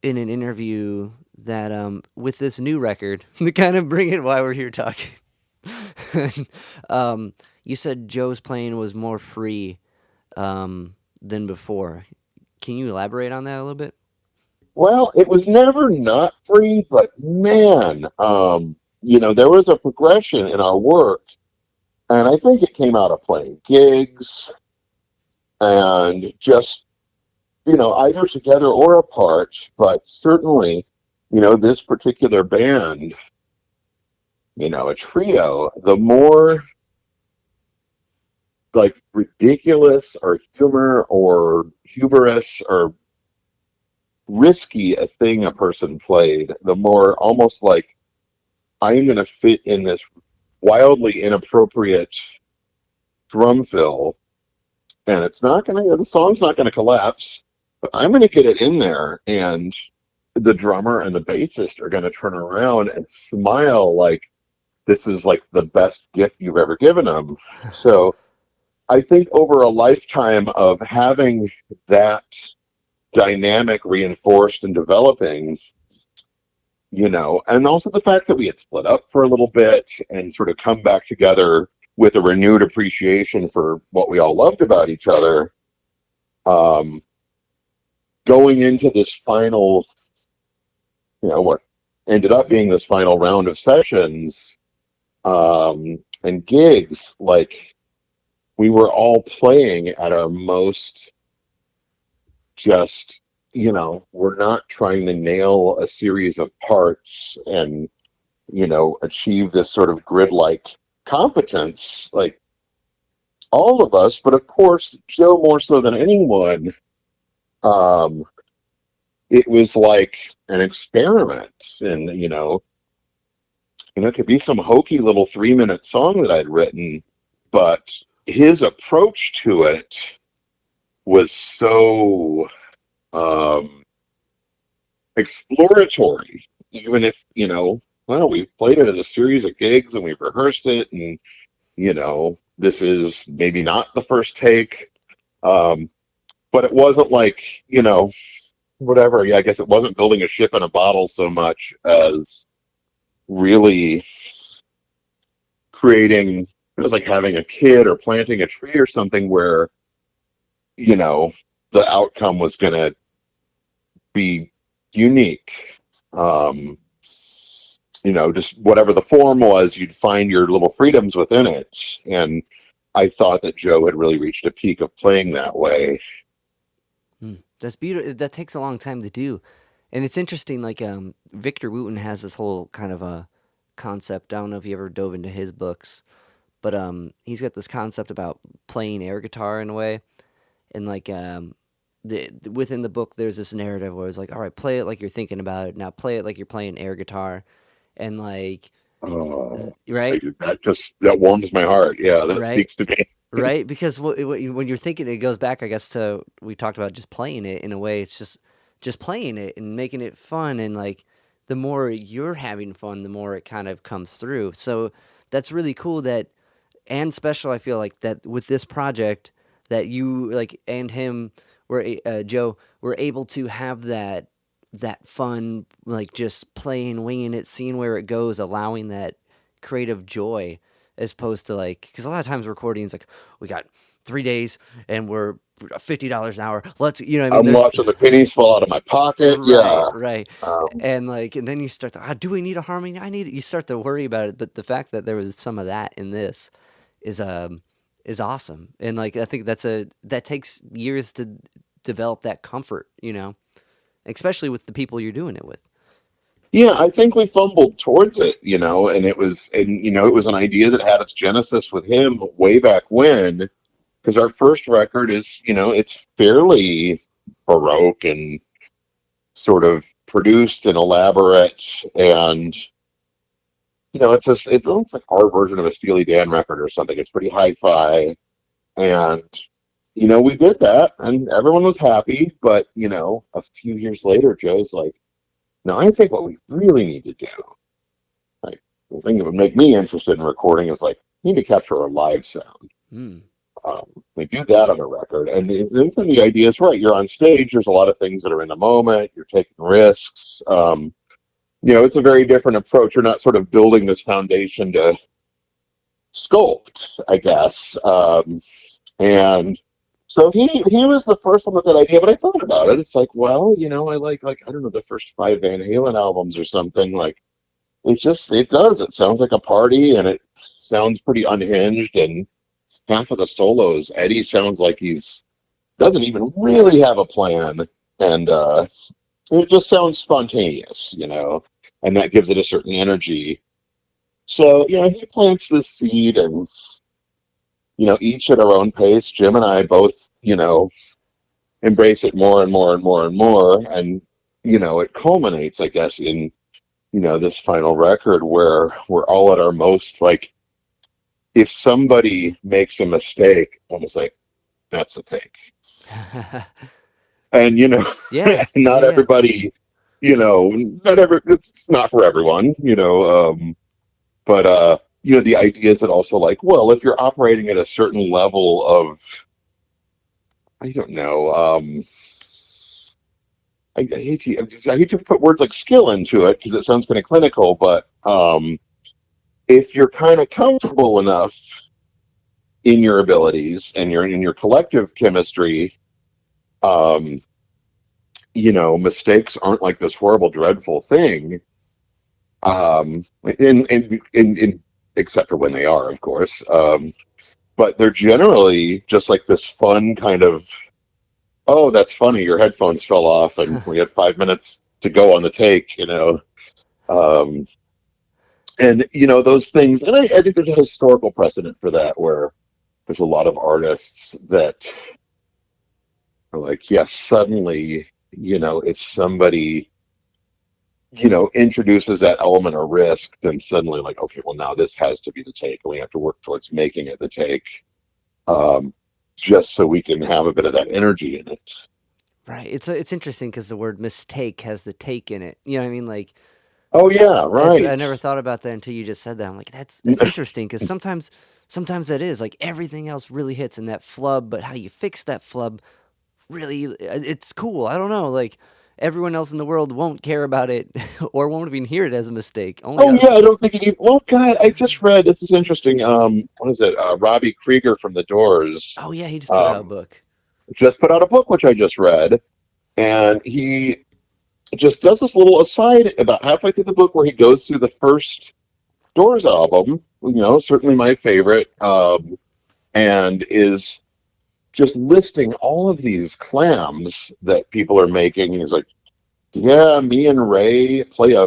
an interview that with this new record, to kind of bring it while we're here talking. um, you said Joe's playing was more free than before. Can you elaborate on that a little bit? Well, it was never not free, but man, there was a progression in our work, and I think it came out of playing gigs and just, either together or apart, but certainly, this particular band, a trio, the more like ridiculous or humor or hubris or risky a thing a person played, the more almost like I'm going to fit in this wildly inappropriate drum fill, and it's not going to, the song's not going to collapse, but I'm going to get it in there, and the drummer and the bassist are going to turn around and smile like this is like the best gift you've ever given them. So I think over a lifetime of having that dynamic reinforced and developing, and also the fact that we had split up for a little bit and sort of come back together with a renewed appreciation for what we all loved about each other, um, going into this final, what ended up being this final round of sessions and gigs, like we were all playing at our most just, we're not trying to nail a series of parts and, achieve this sort of grid-like competence, like all of us, but of course, Joe more so than anyone. Um, it was like an experiment, and it could be some hokey little 3-minute song that I'd written, but his approach to it was so um, exploratory. Even if well, we've played it at a series of gigs and we've rehearsed it, and this is maybe not the first take, um, but it wasn't like whatever. Yeah, I guess it wasn't building a ship in a bottle so much as really creating. It was like having a kid or planting a tree or something where you know the outcome was going to be unique. Um, just whatever the form was, you'd find your little freedoms within it. And I thought that Joe had really reached a peak of playing that way. That's beautiful. That takes a long time to do, and it's interesting. Like Victor Wooten has this whole kind of a concept. I don't know if you ever dove into his books, but he's got this concept about playing air guitar in a way, and like within the book, there's this narrative where it's like, all right, play it like you're thinking about it. Now play it like you're playing air guitar, and like right, That warms my heart. Yeah, that right. speaks to me. Right, because when you're thinking, it goes back, I guess, to we talked about just playing it in a way. It's just playing it and making it fun, and like the more you're having fun, the more it kind of comes through. So that's really cool that and special. I feel like that with this project that you like and him Joe were able to have that fun, like just playing, winging it, seeing where it goes, allowing that creative joy as opposed to like because a lot of times recordings like we got 3 days and we're $50 an hour. Let's I mean I'm there's watching the pennies fall out of my pocket. right, Yeah. right, Um, and then you start to do we need a harmony? I need it. You start to worry about it, but the fact that there was some of that in this is um is awesome, and like I think that takes years to develop that comfort, especially with the people you're doing it with. yeah, I think we fumbled towards it, and it was an idea that had its genesis with him way back when, because our first record is, it's fairly baroque and sort of produced and elaborate, and it looks like our version of a Steely Dan record or something. It's pretty hi-fi, and we did that, and everyone was happy. But a few years later, Joe's like, "No, I think what we really need to do, like the thing that would make me interested in recording, is like we need to capture a live sound." Mm. We do that on a record, and the idea is right. You're on stage. There's a lot of things that are in the moment. You're taking risks. It's a very different approach. You're not sort of building this foundation to sculpt, I guess. And so he was the first one with that idea, but I thought about it. It's like, well, I like I don't know, the first 5 Van Halen albums or something. Like it does. It sounds like a party, and it sounds pretty unhinged. And half of the solos, Eddie sounds like he's doesn't even really have a plan, and it just sounds spontaneous, and that gives it a certain energy. So he plants the seed, and each at our own pace. Jim and I both, embrace it more and more and more and more, and it culminates, I guess, in this final record where we're all at our most like. If somebody makes a mistake, almost like that's a take, and Yeah, not yeah, yeah. everybody, it's not for everyone, but the idea is that also like, well, if you're operating at a certain level of, I don't know, I hate to put words like skill into it because it sounds kind of clinical, but if you're kind of comfortable enough in your abilities and you're in your collective chemistry, um, mistakes aren't like this horrible, dreadful thing. In except for when they are, of course. But they're generally just like this fun kind of, oh, that's funny. Your headphones fell off, and we had 5 minutes to go on the take. Um, and those things. And I think there's a historical precedent for that, where there's a lot of artists that are like, yes, suddenly, if somebody introduces that element of risk, then suddenly like, okay, well now this has to be the take, and we have to work towards making it the take, um, just so we can have a bit of that energy in it. Right. It's interesting because the word mistake has the take in it. You know what I mean? Like Oh yeah, that's I right. never thought about that until you just said that. I'm like, that's interesting because sometimes that is like everything else really hits in that flub, but how you fix that flub really it's cool. I don't know, like everyone else in the world won't care about it or won't even hear it as a mistake. Only Oh us. yeah, I don't think it even. Well, God, I just read. This is interesting. What is it? Robbie Krieger from The Doors Oh yeah, he just put out a um, book. just put out a book, which I just read, and just does this little aside about halfway through the book where he goes through the first Doors album, certainly my favorite, and is just listing all of these clams that people are making. He's like, yeah, me and Ray play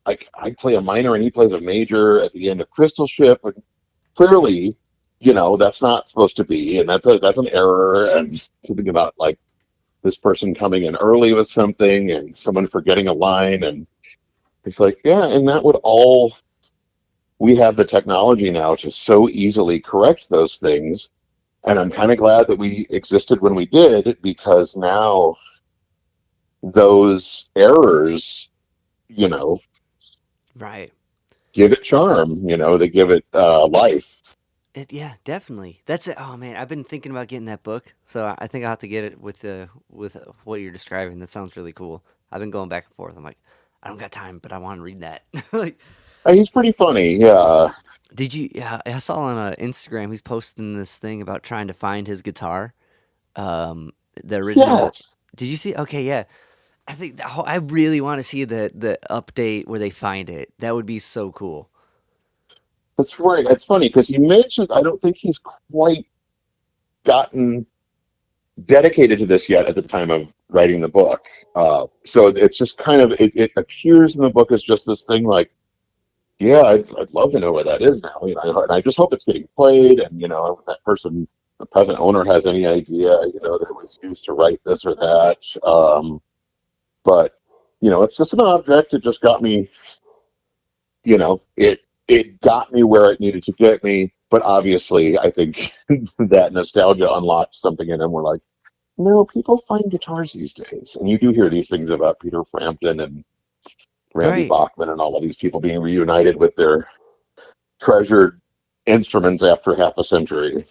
I play a minor and he plays a major at the end of Crystal Ship. And clearly, that's not supposed to be, and that's an error. And something about like this person coming in early with something and someone forgetting a line. And it's like, yeah, and that would all, we have the technology now to so easily correct those things. And I'm kind of glad that we existed when we did, because now those errors, you know, Right. give it charm, they give it life. Yeah, definitely. That's it. Oh man, I've been thinking about getting that book, so I think I'll have to get it with what you're describing. That sounds really cool. I've been going back and forth. I'm like, I don't got time, but I want to read that. Like, He's pretty funny. Yeah. did you? Yeah, I saw on Instagram he's posting this thing about trying to find his guitar, the original. Yes. Did you see? Okay, yeah. I think I really want to see the update where they find it. That would be so cool. That's right. It's funny because he mentioned, I don't think he's quite gotten dedicated to this yet at the time of writing the book. So it's just kind of, it appears in the book as just this thing like, yeah, I'd love to know where that is now. And I just hope it's getting played. And, if that person, the present owner, has any idea, that it was used to write this or that. But, it's just an object. It just got me, it got me where it needed to get me. But obviously, I think that nostalgia unlocked something in him. We're like, no, people find guitars these days. And you do hear these things about Peter Frampton and Randy Right. Bachman and all of these people being reunited with their treasured instruments after half a century.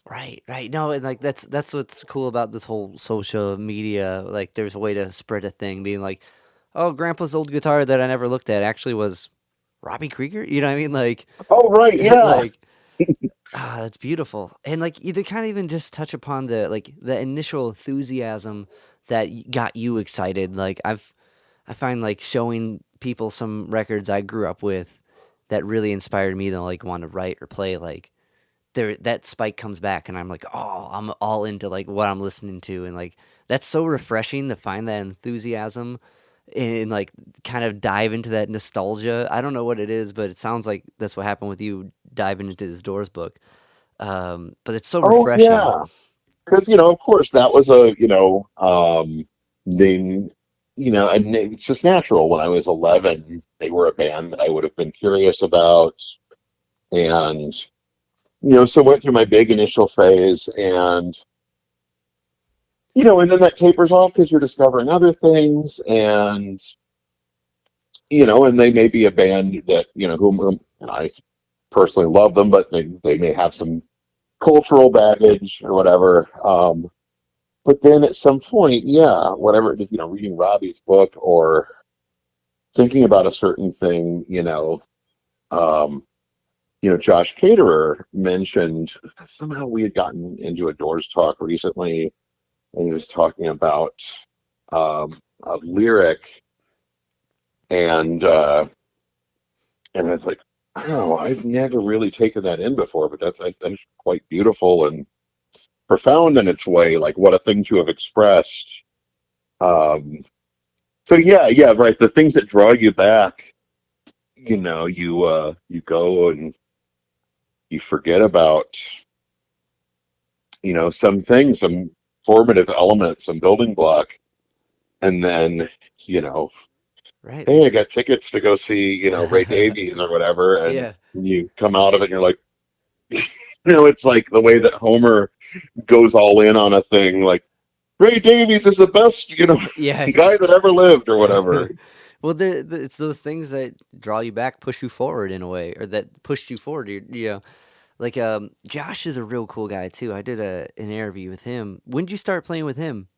Right, right. No, and like that's what's cool about this whole social media. Like, there's a way to spread a thing, being like, "Oh, Grandpa's old guitar that I never looked at actually was Robbie Krieger." You know what I mean? Like, Oh, right, yeah. like that's beautiful. And like, you kind of even just touch upon the initial enthusiasm that got you excited. Like, I find like showing people some records I grew up with that really inspired me to like want to write or play. Like, there, that spike comes back and I'm like, oh, I'm all into like what I'm listening to, and like that's so refreshing to find that enthusiasm and like kind of dive into that nostalgia. I don't know what it is, but it sounds like that's what happened with you diving into this Doors book. But it's so Oh, refreshing. yeah. Because, of course, that was then, and it's just natural. When I was 11, they were a band that I would have been curious about. And, so went through my big initial phase, and then that tapers off because you're discovering other things. And they may be a band that, whom and I personally love them, but they may have some cultural baggage or whatever. But then at some point, yeah, whatever it is, reading Robbie's book or thinking about a certain thing, um, Josh Caterer mentioned somehow we had gotten into a Doors talk recently, and he was talking about a lyric, and and I was like, oh, I've never really taken that in before, but that's quite beautiful and profound in its way. Like, what a thing to have expressed. Um, so yeah, right. The things that draw you back, you go and you forget about, some things, some formative element, some building block, and then, you know, Right. hey, I got tickets to go see, Ray Davies or whatever, and Yeah. you come out of it and you're like, it's like the way that Homer goes all in on a thing, like Ray Davies is the best, Yeah. guy that ever lived or whatever. Well, it's those things that draw you back, push you forward in a way, or that pushed you forward. Like, Josh is a real cool guy too. I did an interview with him. When did you start playing with him?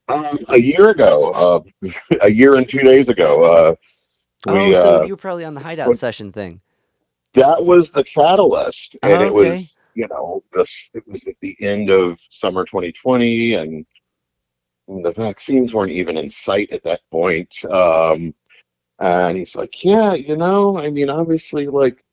A year ago, a year and 2 days ago, Oh, we so you were probably on the hideout session thing. that was the catalyst, and Oh, it okay. was, it was at the end of summer 2020, and the vaccines weren't even in sight at that point. And he's like, yeah, I mean, obviously, like,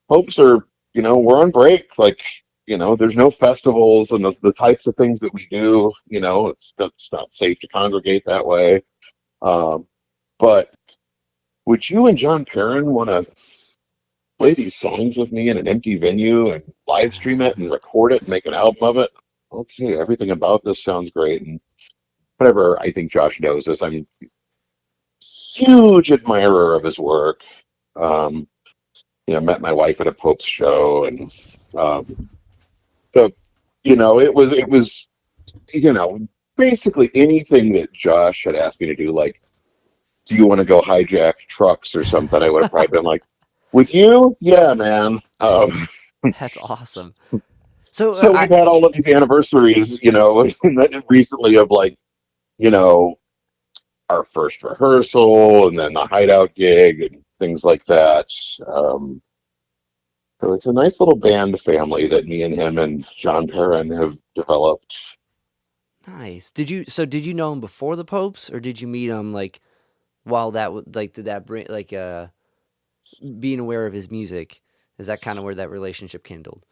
hopes are, we're on break. Like, there's no festivals and the types of things that we do, it's not safe to congregate that way. Um, but would you and John Perrin want to play these songs with me in an empty venue and live stream it and record it and make an album of it? Okay, everything about this sounds great. And whatever, I think Josh knows this. I'm a huge admirer of his work. Um, met my wife at a Pope's show, and so it was you know basically anything that Josh had asked me to do, like, do you want to go hijack trucks or something? I would have probably been like, with you, yeah, man. That's awesome. So So we've had all of these anniversaries, recently of, like, you know, our first rehearsal and then the hideout gig and things like that. So it's a nice little band family that me and him and John Perrin have developed. nice. Did you know him before the Popes, or did you meet him like while that like did that bring like being aware of his music? Is that kind of where that relationship kindled?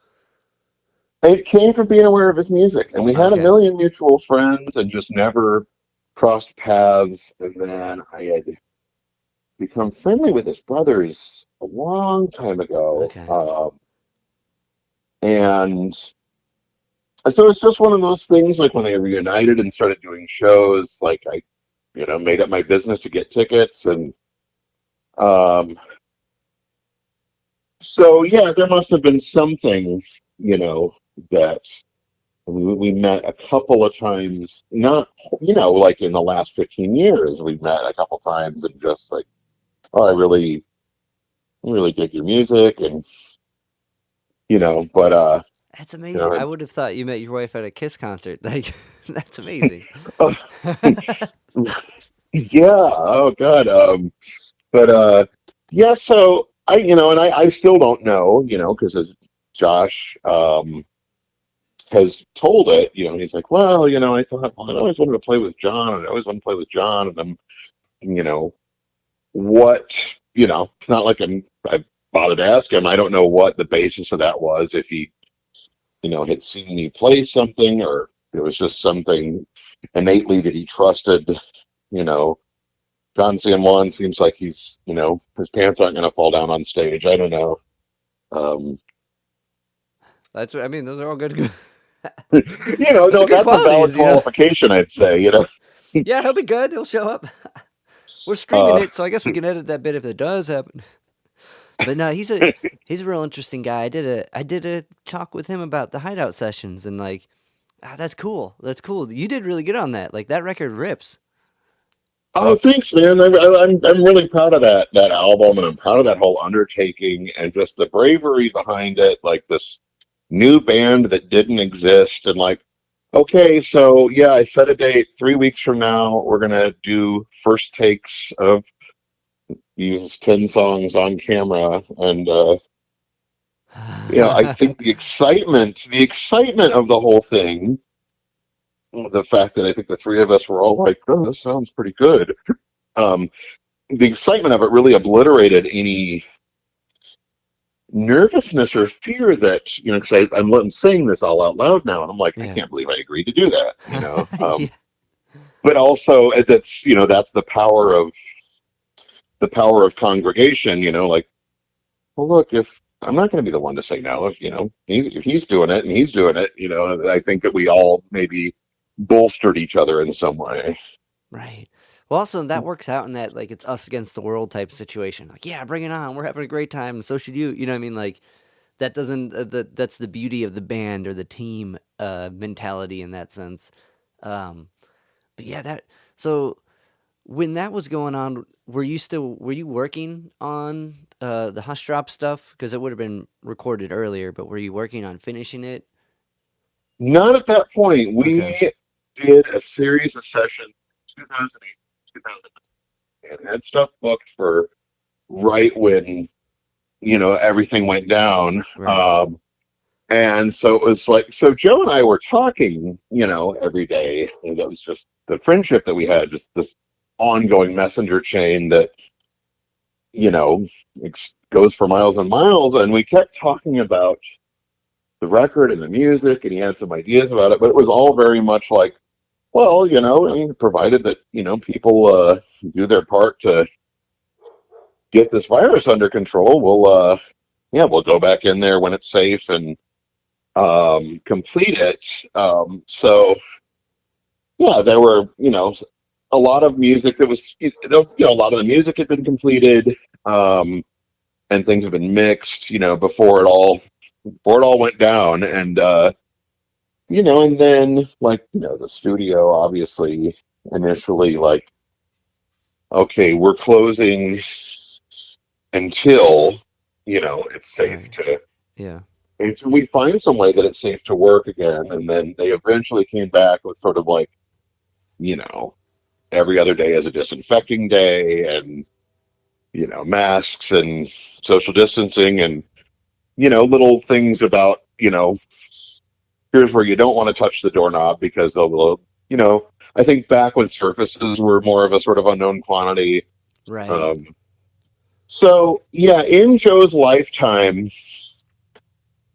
It came from being aware of his music, and we had a Okay. million mutual friends and just never crossed paths. And then I had become friendly with his brothers a long time ago. Okay. And so it's just one of those things, like when they reunited and started doing shows, like I, made it my business to get tickets. And um, so, yeah, there must have been something, that we met a couple of times, not, like in the last 15 years, we've met a couple times and just like, oh, I really dig your music. And, but, That's you amazing. I know, would have thought you met your wife at a Kiss concert. Like, that's amazing. oh, yeah, oh God. But yeah, so and I still don't know, because as Josh has told it, he's like, well, I thought, well, I always wanted to play with John, and I always want to play with John, and I'm, you know, what, it's not like I bothered to ask him. I don't know what the basis of that was, if he, had seen me play something, or it was just something innately that he trusted, you know. John San Juan seems like he's, his pants aren't going to fall down on stage. I don't know. Um, That's what I mean. Those are all good. Those are no, good that's a valid qualities, you know. qualification, I'd say. Yeah, he'll be good. He'll show up. We're streaming Uh, it, so I guess we can edit that bit if it does happen. But no, he's a real interesting guy. I did a talk with him about the hideout sessions, and like, that's cool. That's cool. You did really good on that. Like that record rips. oh, thanks, man. I'm really proud of that album, and I'm proud of that whole undertaking, and just the bravery behind it. Like, this new band that didn't exist, and like, okay, so yeah, I set a date 3 weeks from now. We're gonna do first takes of these 10 songs on camera, and I think the excitement of the whole thing, the fact that I think the three of us were all like, "Oh, this sounds pretty good." Um, the excitement of it really obliterated any nervousness or fear that, because I'm saying this all out loud now, and I'm like, I Yeah. can't believe I agreed to do that. Yeah. But also, that's the power of congregation. Like, well, look, if I'm not going to be the one to say no, if he's doing it and he's doing it, I think that we all maybe bolstered each other in some way. Right. Well, also that works out in that like it's us against the world type situation. Like, yeah, bring it on. We're having a great time, and so should you. You know what I mean? Like that doesn't that's the beauty of the band or the team mentality in that sense. Um, but yeah, that so when that was going on, were you working on the Hushdrop stuff? Because it would have been recorded earlier, but were you working on finishing it? Not at that point. Okay. We did a series of sessions, 2008, 2009, and had stuff booked for right when everything went down. Right. And so it was like, so Joe and I were talking, every day. And that was just the friendship that we had, just this ongoing messenger chain that, you know, goes for miles and miles. And we kept talking about the record and the music, and he had some ideas about it, but it was all very much like, well, and provided that, people do their part to get this virus under control, we'll go back in there when it's safe and complete it. So yeah, there were, a lot of music that was, a lot of the music had been completed, and things have been mixed, before it all went down. And, and then like, the studio obviously initially like, okay, we're closing until, it's safe Right. to, Yeah. until we find some way that it's safe to work again. And then they eventually came back with sort of like, you know, every other day as a disinfecting day, and, masks and social distancing, and, little things about, here's where you don't want to touch the doorknob because they'll, I think back when surfaces were more of a sort of unknown quantity. Right. Um, so yeah, in Joe's lifetime,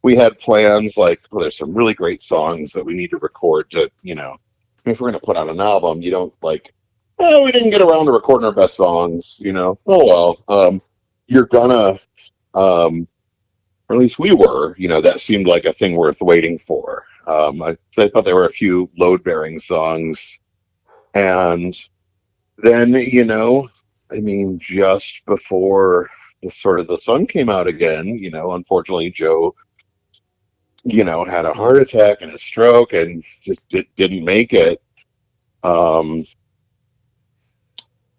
we had plans like, well, there's some really great songs that we need to record to, if we're going to put out an album, you don't like, oh, we didn't get around to recording our best songs, oh, well, you're gonna, or at least we were, that seemed like a thing worth waiting for. I thought there were a few load bearing songs. And then, I mean, just before the sun came out again, unfortunately, Joe, had a heart Yeah. attack and a stroke and just didn't make it. Um,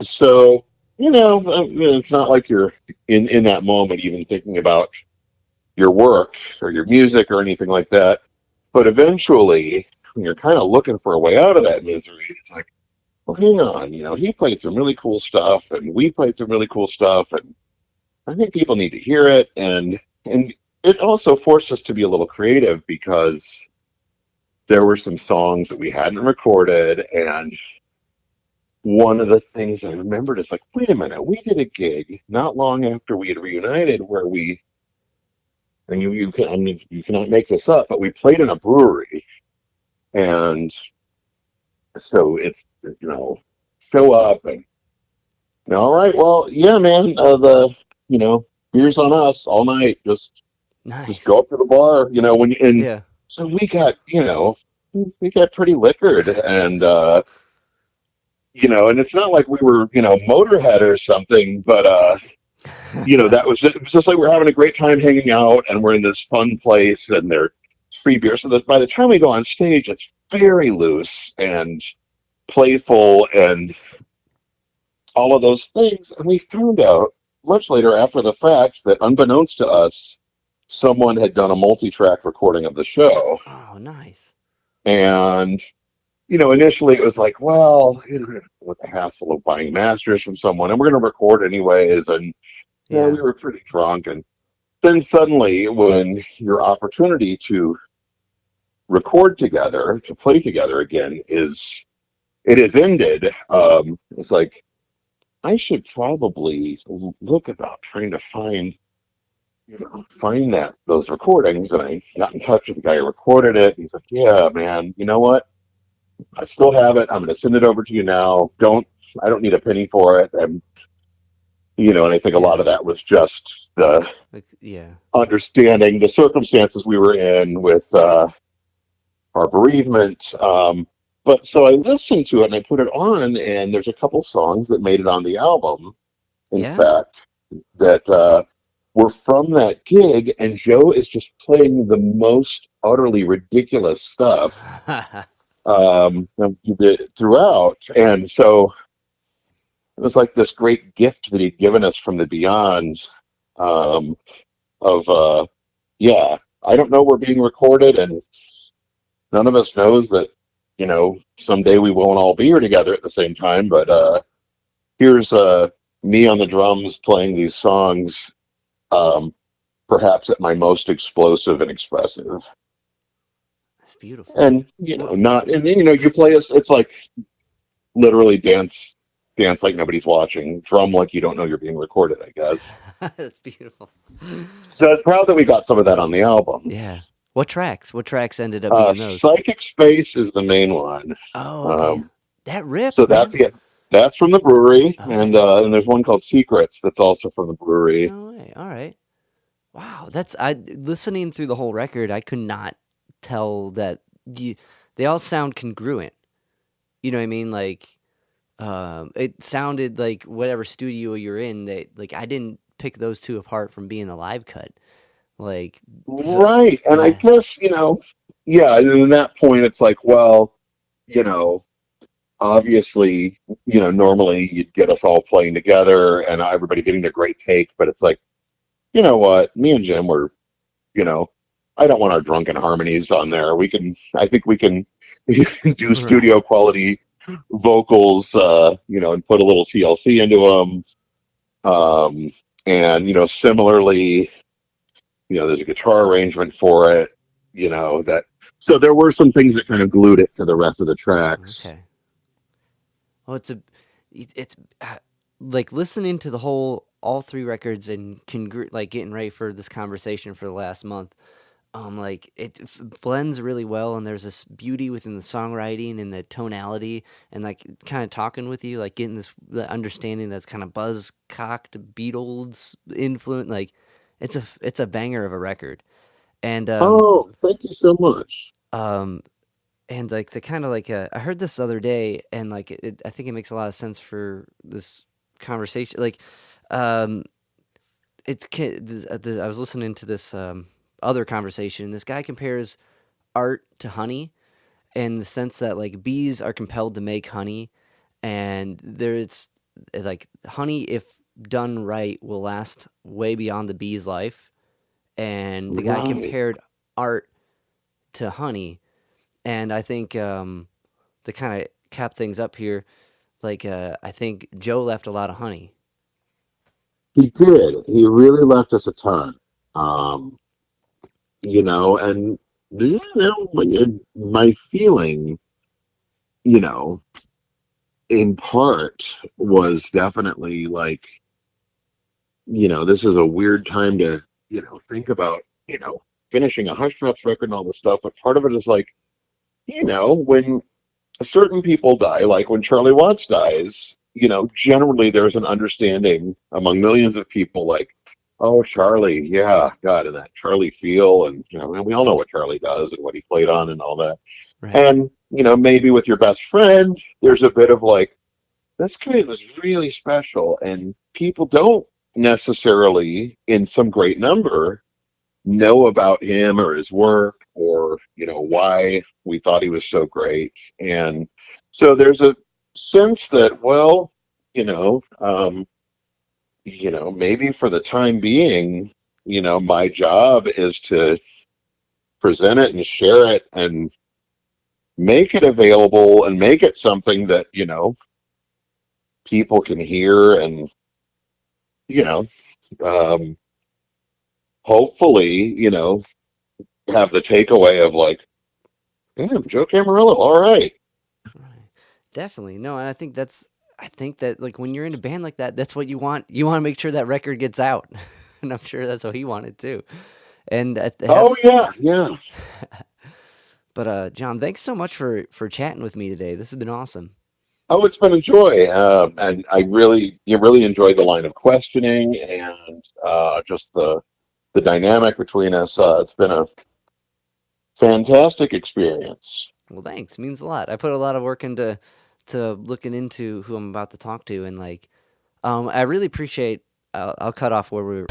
so, it's not like you're in that moment even thinking about your work or your music or anything like that. But eventually, when you're kind of looking for a way out of that misery, it's like, well, hang on, he played some really cool stuff, and we played some really cool stuff, and I think people need to hear it. And it also forced us to be a little creative because there were some songs that we hadn't recorded, and one of the things I remembered is like, wait a minute, we did a gig not long after we had reunited where and you cannot make this up, but we played in a brewery, and so it's, show up and, all right, well, yeah, man, beers on us all night. Just Nice. go up to the bar, and Yeah. so we got pretty liquored, and and it's not like we were, Motorhead or something, but that was just, it was just like we're having a great time hanging out, and we're in this fun place, and there's free beer. So that by the time we go on stage, it's very loose and playful and all of those things. And we found out much later after the fact that, unbeknownst to us, someone had done a multi-track recording of the show. Oh, nice. And, initially it was like, well, with the hassle of buying masters from someone, and we're going to record anyways. And, we Yeah. were pretty drunk. And then suddenly, when your opportunity to record together, to play together again, it has ended, it's like, I should probably look about trying to find those recordings. And I got in touch with the guy who recorded it. He's like, yeah, man, you know what? I still have it. I'm going to send it over to you now. I don't need a penny for it. And I think a lot Yeah. of that was just the Like, yeah. understanding the circumstances we were in with our bereavement. But so I listened to it and I put it on, and there's a couple songs that made it on the album, in Yeah. fact, that were from that gig, and Joe is just playing the most utterly ridiculous stuff throughout. And so it was like this great gift that he'd given us from the beyond, um, of, yeah, I don't know we're being recorded, and none of us knows that, someday we won't all be here together at the same time, but here's me on the drums playing these songs. Um, perhaps at my most explosive and expressive. That's beautiful. And What? not, and you play it's like literally dance like nobody's watching, drum like you don't know you're being recorded, I guess. That's beautiful. So I'm proud that we got some of that on the album. Yeah. What tracks? What tracks ended up being those? Psychic Space is the main one. Oh, okay. Um, That so rips, that's man. it. That's from the brewery, Okay. and there's one called Secrets that's also from the brewery. No way. All right. Wow. That's I listening through the whole record. I could not tell that they all sound congruent. You know what I mean? Like, it sounded like whatever studio you're in. They like I didn't pick those two apart from being a live cut. Like, so Right, and I yeah, guess yeah. And at that point, it's like, well, you know, obviously, normally you'd get us all playing together and everybody getting a great take, but it's like, you know what, me and Jim were, you know, I don't want our drunken harmonies on there. I think we can do right, studio quality vocals, and put a little TLC into them. And, similarly, there's a guitar arrangement for it, so there were some things that kind of glued it to the rest of the tracks. okay. Well, it's like listening to the whole all three records and like getting ready for this conversation for the last month. Like blends really well, and there's this beauty within the songwriting and the tonality, and like kind of talking with you, like getting this the understanding that's kind of buzz cocked Beatles influence. Like it's a banger of a record, and Oh, thank you so much. um, and like the kind of like I heard this the other day, and like I think it makes a lot of sense for this conversation. Like, um, I was listening to this other conversation, and this guy compares art to honey in the sense that like bees are compelled to make honey, and there's like honey, if done right, will last way beyond the bee's life. And the guy Right. compared art to honey, and I think to kind of cap things up here, like I think Joe left a lot of honey. He did. He really left us a ton. Um, and my feeling, you know, in part was definitely like, this is a weird time to, think about, finishing a Hushdrops record and all this stuff. But part of it is like, when certain people die, like when Charlie Watts dies, generally there's an understanding among millions of people, like, oh, Charlie, yeah, God, and that Charlie feel, and and we all know what Charlie does and what he played on and all that. Right. And maybe with your best friend, there's a bit of like, this guy was really special, and people don't necessarily, in some great number, know about him or his work, or why we thought he was so great. And so there's a sense that, well, you know um maybe for the time being, my job is to present it and share it and make it available and make it something that people can hear, and you know um hopefully have the takeaway of like, damn, Joe Camarillo, all right. Right. Definitely. No, and I think that like when you're in a band like that, that's what you want. You want to make sure that record gets out. And I'm sure that's what he wanted too. And it Oh has yeah, yeah. but John, thanks so much for chatting with me today. This has been awesome. Oh, it's been a joy, and you really enjoyed the line of questioning, and just the dynamic between us. It's been a fantastic experience. Well, thanks. Means a lot. I put a lot of work into to looking into who I'm about to talk to, and like I really appreciate I'll cut off where we were